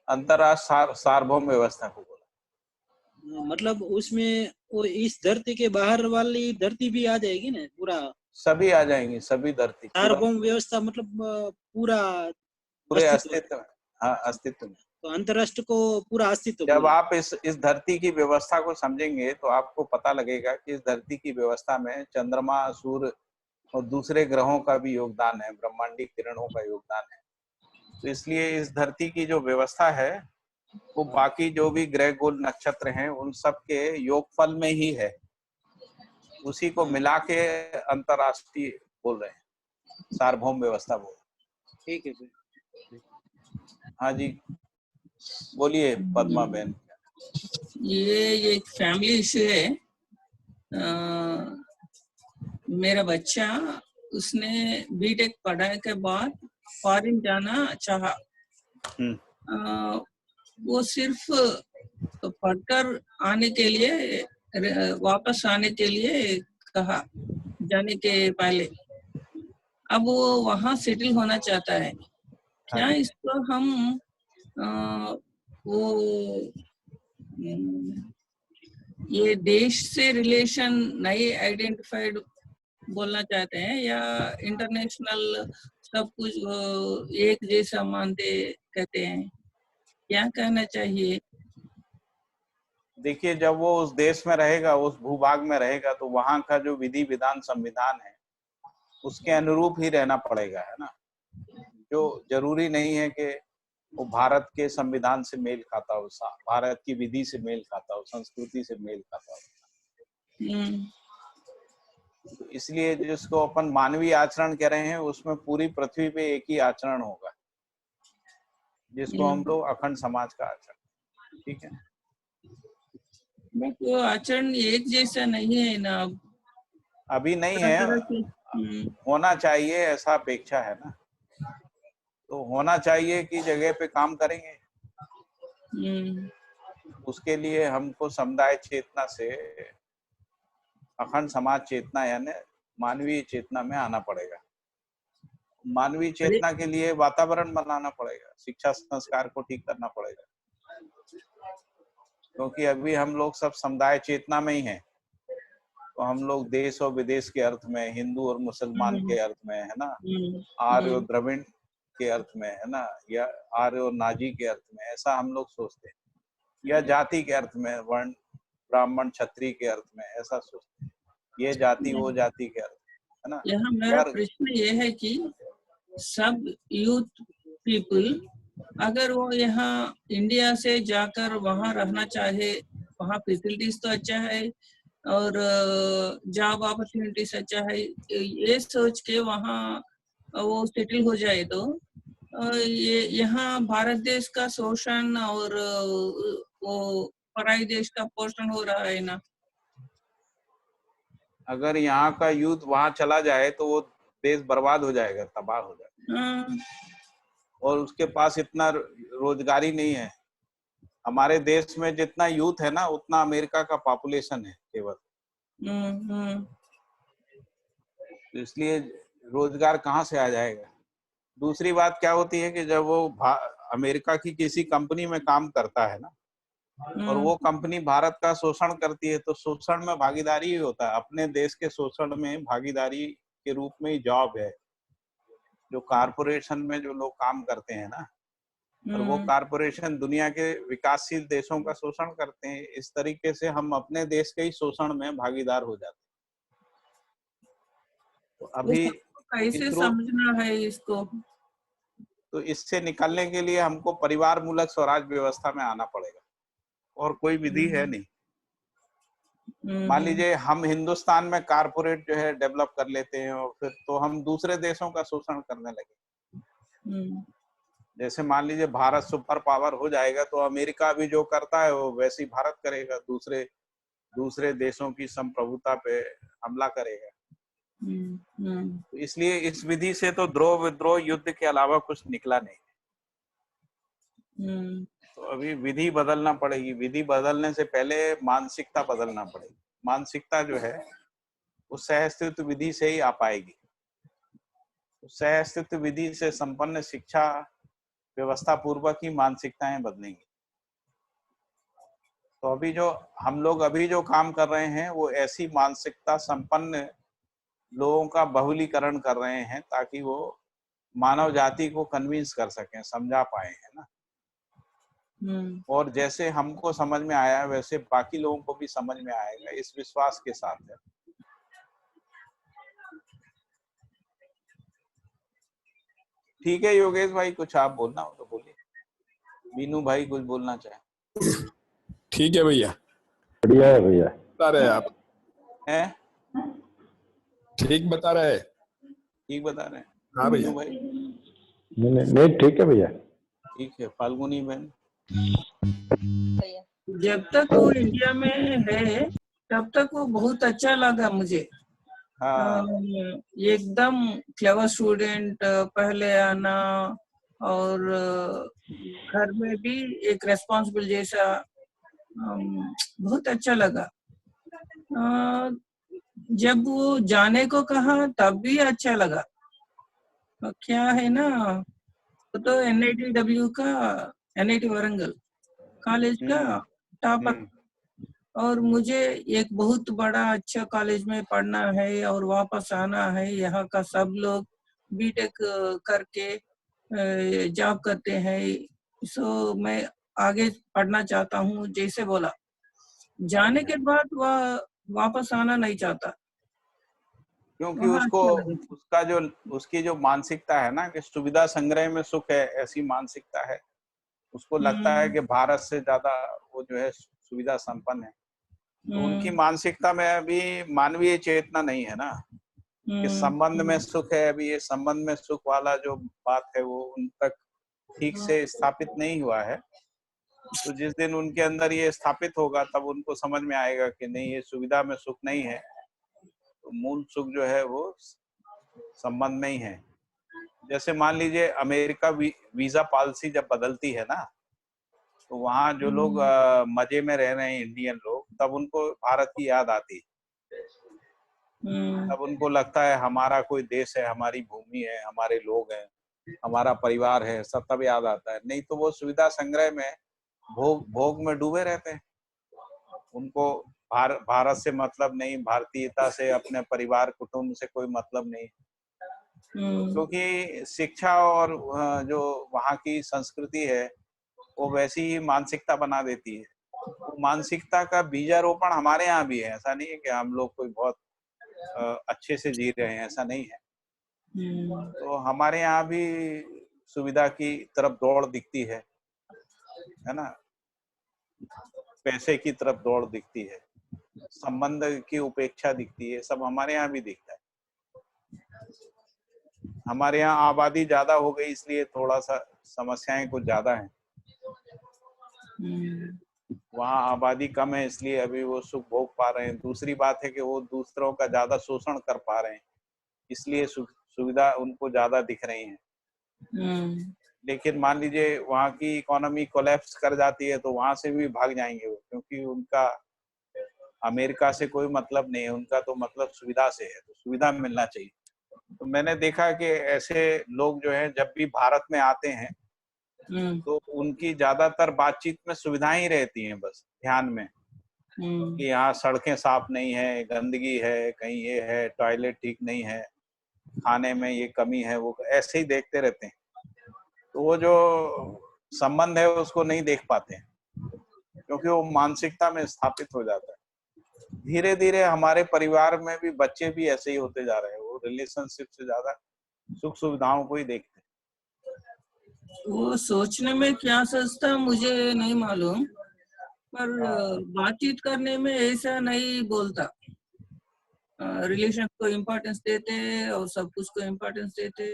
अंतरराष्ट्रीय सार्वभौम व्यवस्था को बोला। मतलब उसमें वो इस धरती के बाहर वाली धरती भी आ जाएगी ना, पूरा सभी आ जाएंगी, सभी धरती, सार्वभौम व्यवस्था, मतलब पूरा पूरे अस्तित्व, हाँ अस्तित्व में। तो अंतरराष्ट्र को पूरा अस्तित्व जब आप इस धरती की व्यवस्था को समझेंगे तो आपको पता लगेगा कि इस धरती की व्यवस्था में चंद्रमा, सूर्य और दूसरे ग्रहों का भी योगदान है, ब्रह्मांडीय किरणों का योगदान है। तो इसलिए इस धरती की जो व्यवस्था है वो बाकी जो भी ग्रह गोल नक्षत्र हैं उन सब के योगफल में ही है, उसी को मिला के अंतरराष्ट्रीय बोल रहे हैं, सार्वभौम व्यवस्था बोल रहे हैं। ठीक है। हाँ जी बोलिए पद्मा बहन। ये एक फैमिली इशू है। मेरा बच्चा, उसने बीटेक पढ़ाई के बाद फॉरेन जाना चाहा। वो सिर्फ पढ़कर आने के लिए, वापस आने के लिए कहा जाने के पहले। अब वो वहाँ सेटल होना चाहता है। क्या इसको हम वो ये देश से रिलेशन नहीं आइडेंटिफाइड बोलना चाहते हैं, या इंटरनेशनल सब कुछ एक जैसा मानते कहते हैं? क्या कहना चाहिए? देखिए, जब वो उस देश में रहेगा, उस भूभाग में रहेगा, तो वहाँ का जो विधि विधान संविधान है उसके अनुरूप ही रहना पड़ेगा, है ना। जो जरूरी नहीं है कि वो भारत के संविधान से मेल खाता हो, भारत की विधि से मेल खाता हो, संस्कृति से मेल खाता हो। तो इसलिए जिसको अपन मानवीय आचरण कह रहे हैं उसमें पूरी पृथ्वी पे एक ही आचरण होगा, जिसको हम लोग अखंड समाज का आचरण। ठीक है, वो आचरण एक जैसा नहीं है ना, अभी नहीं है, होना चाहिए ऐसा अपेक्षा है ना। तो होना चाहिए की जगह पे काम करेंगे। उसके लिए हमको समुदाय चेतना से अखंड समाज चेतना यानी मानवीय चेतना में आना पड़ेगा। मानवीय चेतना के लिए वातावरण बनाना पड़ेगा, शिक्षा संस्कार को ठीक करना पड़ेगा, क्योंकि अभी हम लोग सब समुदाय चेतना में ही हैं। तो हम लोग देश और विदेश के अर्थ में, हिंदू और मुसलमान के अर्थ में, है ना, आर्य और द्रविड़ के अर्थ में, है ना, या आर्य और नाजी के अर्थ में, ऐसा हम लोग सोचते हैं, या जाति के अर्थ में, वर्ण ब्राह्मण क्षत्रिय के अर्थ में ऐसा सोचते हैं, ये जाति वो जाति के अर्थ, है ना। यहाँ मेरा प्रश्न ये है कि सब यूथ पीपल अगर वो यहाँ इंडिया से जाकर वहाँ रहना चाहे, वहाँ फैसिलिटीज तो अच्छा है और जॉब अपॉर्चुनिटीज अच्छा है, ये सोच के वहाँ वो सेटल हो जाए, तो ये यहाँ भारत देश का शोषण और वो पराई देश का पोषण हो रहा है ना। अगर यहाँ का यूथ वहां चला जाए तो वो देश बर्बाद हो जाएगा, तबाह हो जाएगा, और उसके पास इतना रोजगारी नहीं है। हमारे देश में जितना यूथ है ना उतना अमेरिका का पॉपुलेशन है केवल। तो इसलिए रोजगार कहाँ से आ जाएगा। दूसरी बात क्या होती है कि जब वो अमेरिका की किसी कंपनी में काम करता है ना, और वो कंपनी भारत का शोषण करती है, तो शोषण में भागीदारी ही होता है, अपने देश के शोषण में भागीदारी के रूप में ही जॉब है। जो कारपोरेशन में जो लोग काम करते हैं ना, और वो कारपोरेशन दुनिया के विकासशील देशों का शोषण करते हैं। इस तरीके से हम अपने देश के ही शोषण में भागीदार हो जाते हैं। तो अभी कैसे समझना है इसको? तो इससे निकलने के लिए हमको परिवार मूलक स्वराज व्यवस्था में आना पड़ेगा, और कोई विधि है नहीं। मान लीजिए हम हिंदुस्तान में कारपोरेट जो है डेवलप कर लेते हैं और फिर तो हम दूसरे देशों का शोषण करने लगे। जैसे मान लीजिए भारत सुपर पावर हो जाएगा तो अमेरिका भी जो करता है वो वैसे ही भारत करेगा, दूसरे देशों की संप्रभुता पे हमला करेगा। तो इसलिए इस विधि से तो द्रोह विद्रोह युद्ध के अलावा कुछ निकला नहीं। तो अभी विधि बदलना पड़ेगी। विधि बदलने से पहले मानसिकता बदलना पड़ेगी। मानसिकता जो है वो सहअस्तित्व विधि से ही आ पाएगी। सहअस्तित्व विधि से संपन्न शिक्षा व्यवस्था पूर्वक ही मानसिकताएं बदलेंगी। तो अभी जो हम लोग अभी जो काम कर रहे हैं वो ऐसी मानसिकता संपन्न लोगों का बहुलीकरण कर रहे हैं ताकि वो मानव जाति को कन्विंस कर सकें, समझा पाए, है ना। और जैसे हमको समझ में आया वैसे बाकी लोगों को भी समझ में आएगा, इस विश्वास के साथ है। ठीक है योगेश भाई, कुछ आप बोलना हो तो बोलिए। मीनू भाई कुछ बोलना चाहे। ठीक है भैया, बढ़िया है भैया। बता रहे आप हैं? ठीक बता रहे हैं। ठीक बता रहे हैं। हाँ भैया। भाई नहीं ठीक है भैया। ठीक है। फाल्गुनी बहन, जब तक वो इंडिया में है तब तक वो बहुत अच्छा लगा मुझे। हाँ एकदम क्लेवर स्टूडेंट, पहले आना और घर में भी एक रेस्पॉन्सिबल जैसा, बहुत अच्छा लगा। जब वो जाने को कहा तब भी अच्छा लगा। क्या है ना, तो NITW का, NIT वरंगल कॉलेज का टॉपर, और मुझे एक बहुत बड़ा अच्छा कॉलेज में पढ़ना है और वापस आना है। यहाँ का सब लोग बीटेक करके जॉब करते हैं, सो मैं आगे पढ़ना चाहता हूँ। जैसे बोला, जाने के बाद वह वापस आना नहीं चाहता, क्योंकि वहाँ उसको अच्छा लगा। उसका जो उसकी जो मानसिकता है ना कि सुविधा संग्रह में सुख है, ऐसी मानसिकता है। उसको लगता है कि भारत से ज्यादा वो जो है सुविधा संपन्न है। तो उनकी मानसिकता में अभी मानवीय चेतना नहीं है ना कि संबंध में सुख है। अभी ये संबंध में सुख वाला जो बात है वो उन तक ठीक से स्थापित नहीं हुआ है। तो जिस दिन उनके अंदर ये स्थापित होगा तब उनको समझ में आएगा कि नहीं, ये सुविधा में सुख नहीं है, तो मूल सुख जो है वो संबंध में ही है। जैसे मान लीजिए अमेरिका वीजा पॉलिसी जब बदलती है ना, तो वहाँ जो लोग मजे में रह रहे हैं इंडियन लोग, तब उनको भारत की याद आती है। तब उनको लगता है हमारा कोई देश है, हमारी भूमि है, हमारे लोग हैं, हमारा परिवार है, सब तब याद आता है। नहीं तो वो सुविधा संग्रह में भोग में डूबे रहते हैं। उनको भारत से मतलब नहीं, भारतीयता से, अपने परिवार कुटुंब से कोई मतलब नहीं। क्योंकि शिक्षा और जो वहाँ की संस्कृति है वो वैसी ही मानसिकता बना देती है। वो मानसिकता का बीजारोपण हमारे यहाँ भी है। ऐसा नहीं है कि हम लोग कोई बहुत अच्छे से जी रहे हैं, ऐसा नहीं है। तो हमारे यहाँ भी सुविधा की तरफ दौड़ दिखती है ना, पैसे की तरफ दौड़ दिखती है, संबंध की उपेक्षा दिखती है, सब हमारे यहाँ भी दिखता है। हमारे यहाँ आबादी ज्यादा हो गई इसलिए थोड़ा सा समस्याएं कुछ ज्यादा हैं। वहाँ आबादी कम है इसलिए अभी वो सुख भोग पा रहे हैं। दूसरी बात है कि वो दूसरों का ज्यादा शोषण कर पा रहे हैं, इसलिए सुविधा उनको ज्यादा दिख रही है। लेकिन मान लीजिए वहाँ की इकोनॉमी कोलैप्स कर जाती है तो वहां से भी भाग जाएंगे वो, क्योंकि उनका अमेरिका से कोई मतलब नहीं है, उनका तो मतलब सुविधा से है। तो सुविधा मिलना चाहिए। तो मैंने देखा कि ऐसे लोग जो है जब भी भारत में आते हैं तो उनकी ज्यादातर बातचीत में सुविधाएं ही रहती हैं, बस ध्यान में कि यहाँ सड़कें साफ नहीं है, गंदगी है, कहीं ये है, टॉयलेट ठीक नहीं है, खाने में ये कमी है, वो ऐसे ही देखते रहते हैं। तो वो जो संबंध है उसको नहीं देख पाते हैं क्योंकि वो मानसिकता में स्थापित हो जाता है। धीरे धीरे हमारे परिवार में भी बच्चे भी ऐसे ही होते जा रहे हैं। वो रिलेशनशिप से ज्यादा सुख सुविधाओं को ही देखते हैं। वो सोचने में क्या सोचता मुझे नहीं मालूम, पर बातचीत करने में ऐसा नहीं बोलता। रिलेशन को इम्पोर्टेंस देते और सब कुछ को इम्पोर्टेंस देते।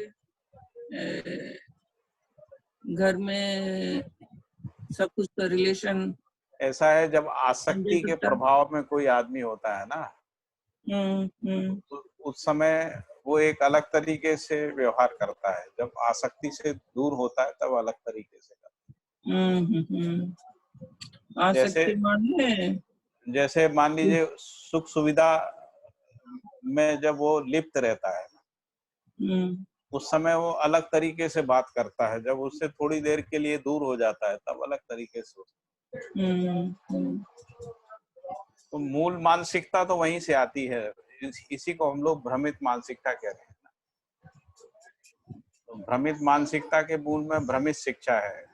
घर में सब कुछ का रिलेशन ऐसा है, जब आसक्ति के प्रभाव में कोई आदमी होता है ना, तो उस समय वो एक अलग तरीके से व्यवहार करता है। जब आसक्ति से दूर होता है तब अलग तरीके से करता है। जैसे मान लीजिए सुख सुविधा में जब वो लिप्त रहता है, उस समय वो अलग तरीके से बात करता है। जब उससे थोड़ी देर के लिए दूर हो जाता है तब अलग तरीके से। तो मूल मानसिकता तो वहीं से आती है। इसी को हम लोग भ्रमित मानसिकता कहते हैं। तो भ्रमित मानसिकता के मूल में भ्रमित शिक्षा है,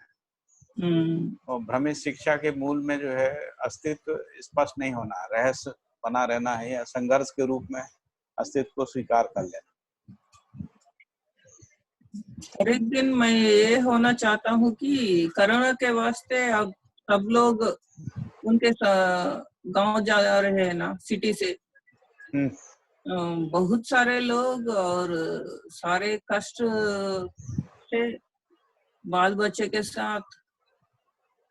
और भ्रमित शिक्षा के मूल में जो है अस्तित्व स्पष्ट नहीं होना, रहस्य बना रहना है, या संघर्ष के रूप में अस्तित्व को स्वीकार कर लेना। हर एक दिन मैं ये होना चाहता हूँ कि कोरोना के वास्ते अब सब लोग उनके गांव जा रहे हैं ना, सिटी से। बहुत सारे लोग और सारे कष्ट से बाल बच्चे के साथ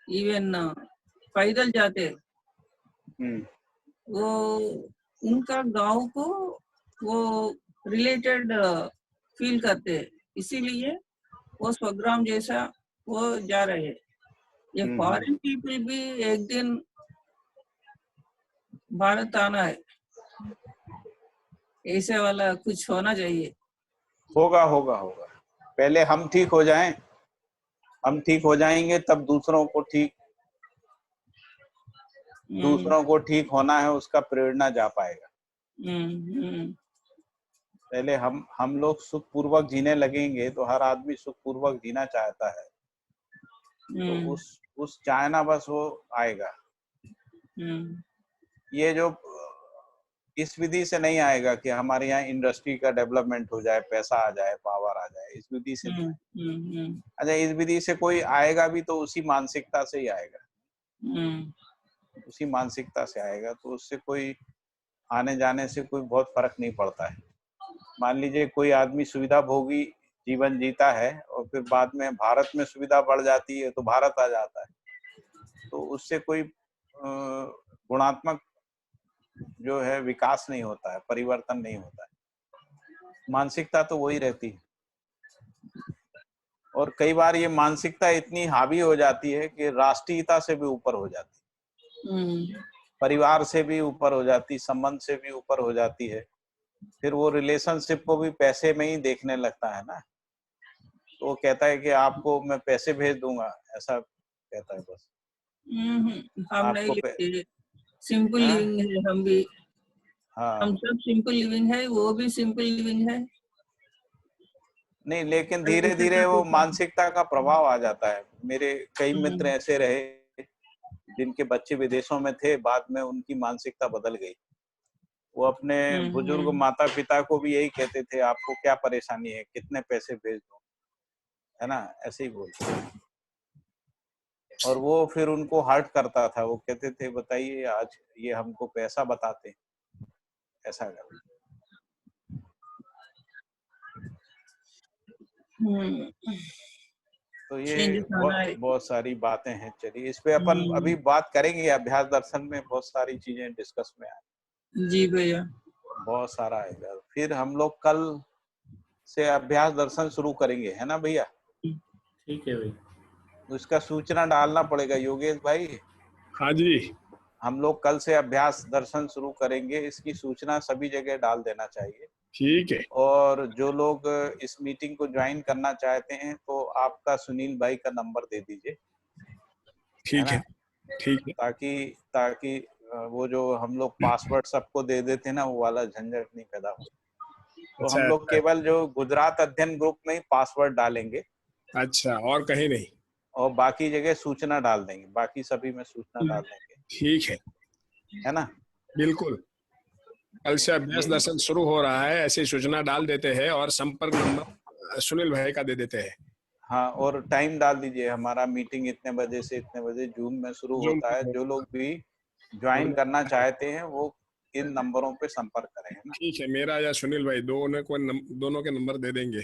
इवन पैदल जाते, वो उनका गांव को वो रिलेटेड फील करते, इसीलिए वो स्वग्राम जैसा वो जा रहे हैं। ये फॉरेन पीपल भी एक दिन भारत आना है, ऐसे वाला कुछ होना चाहिए। होगा होगा होगा। पहले हम ठीक हो जाएं, हम ठीक हो जाएंगे तब दूसरों को ठीक होना है, उसका प्रेरणा जा पाएगा। पहले हम लोग सुख पूर्वक जीने लगेंगे तो हर आदमी सुख पूर्वक जीना चाहता है, तो उस चाहना बस वो आएगा। ये जो इस विधि से नहीं आएगा कि हमारे यहाँ इंडस्ट्री का डेवलपमेंट हो जाए, पैसा आ जाए, पावर आ जाए, इस विधि से नहीं। अच्छा, इस विधि से कोई आएगा भी तो उसी मानसिकता से ही आएगा, उसी मानसिकता से आएगा। तो उससे कोई आने जाने से कोई बहुत फर्क नहीं पड़ता है। मान लीजिए कोई आदमी सुविधा भोगी जीवन जीता है और फिर बाद में भारत में सुविधा बढ़ जाती है तो भारत आ जाता है, तो उससे कोई गुणात्मक जो है विकास नहीं होता है, परिवर्तन नहीं होता है। मानसिकता तो वही रहती है। और कई बार ये मानसिकता इतनी हावी हो जाती है कि राष्ट्रीयता से भी ऊपर हो जाती है, परिवार से भी ऊपर हो जाती, संबंध से भी ऊपर हो जाती है। फिर वो रिलेशनशिप को भी पैसे में ही देखने लगता है ना, तो वो कहता है कि आपको मैं पैसे भेज दूंगा, ऐसा कहता है बस। हम नहीं, सिंपल लिविंग है हम भी। हाँ, हम सब सिंपल लिविंग है, वो भी सिंपल लिविंग है। नहीं, लेकिन धीरे धीरे वो मानसिकता का प्रभाव आ जाता है। मेरे कई मित्र ऐसे रहे जिनके बच्चे विदेशों में थे, बाद में उनकी मानसिकता बदल गई। वो अपने बुजुर्ग माता पिता को भी यही कहते थे, आपको क्या परेशानी है, कितने पैसे भेज दूं, है ना, ऐसे ही बोलते। और वो फिर उनको हर्ट करता था। वो कहते थे, बताइए आज ये हमको पैसा बताते, ऐसा कर। तो ये बहुत सारी बातें हैं। चलिए, इस पे अपन अभी बात करेंगे। अभ्यास दर्शन में बहुत सारी चीजें डिस्कस में आए। जी भैया, बहुत सारा आएगा। फिर हम लोग कल से अभ्यास दर्शन शुरू करेंगे, है ना भैया? ठीक है भाई। उसका सूचना डालना पड़ेगा योगेश भाई। हाँ जी, हम लोग कल से अभ्यास दर्शन शुरू करेंगे, इसकी सूचना सभी जगह डाल देना चाहिए। ठीक है। और जो लोग इस मीटिंग को ज्वाइन करना चाहते हैं तो आपका सुनील भाई का नंबर दे दीजिए। ठीक है, ठीक है। ताकि वो जो हम लोग पासवर्ड सबको दे देते हैं ना, वो वाला झंझट नहीं पैदा हो। तो हम लोग केवल जो गुजरात अध्ययन ग्रुप में ही पासवर्ड डालेंगे। अच्छा, और कहीं नहीं? और बाकी जगह सूचना डाल देंगे, बाकी सभी में सूचना डाल देंगे। ठीक है ना? बिल्कुल। कल से अभ्यास दर्शन शुरू हो रहा है, ऐसी सूचना डाल देते हैं और संपर्क नंबर सुनील भाई का दे देते हैं। हाँ, और टाइम डाल दीजिए, हमारा मीटिंग इतने बजे से इतने बजे जूम में शुरू जूम होता है। जो लोग भी ज्वाइन करना चाहते हैं वो इन नंबरों पे संपर्क करें, है ना। ठीक है, मेरा या सुनील भाई दोनों के नंबर दे देंगे।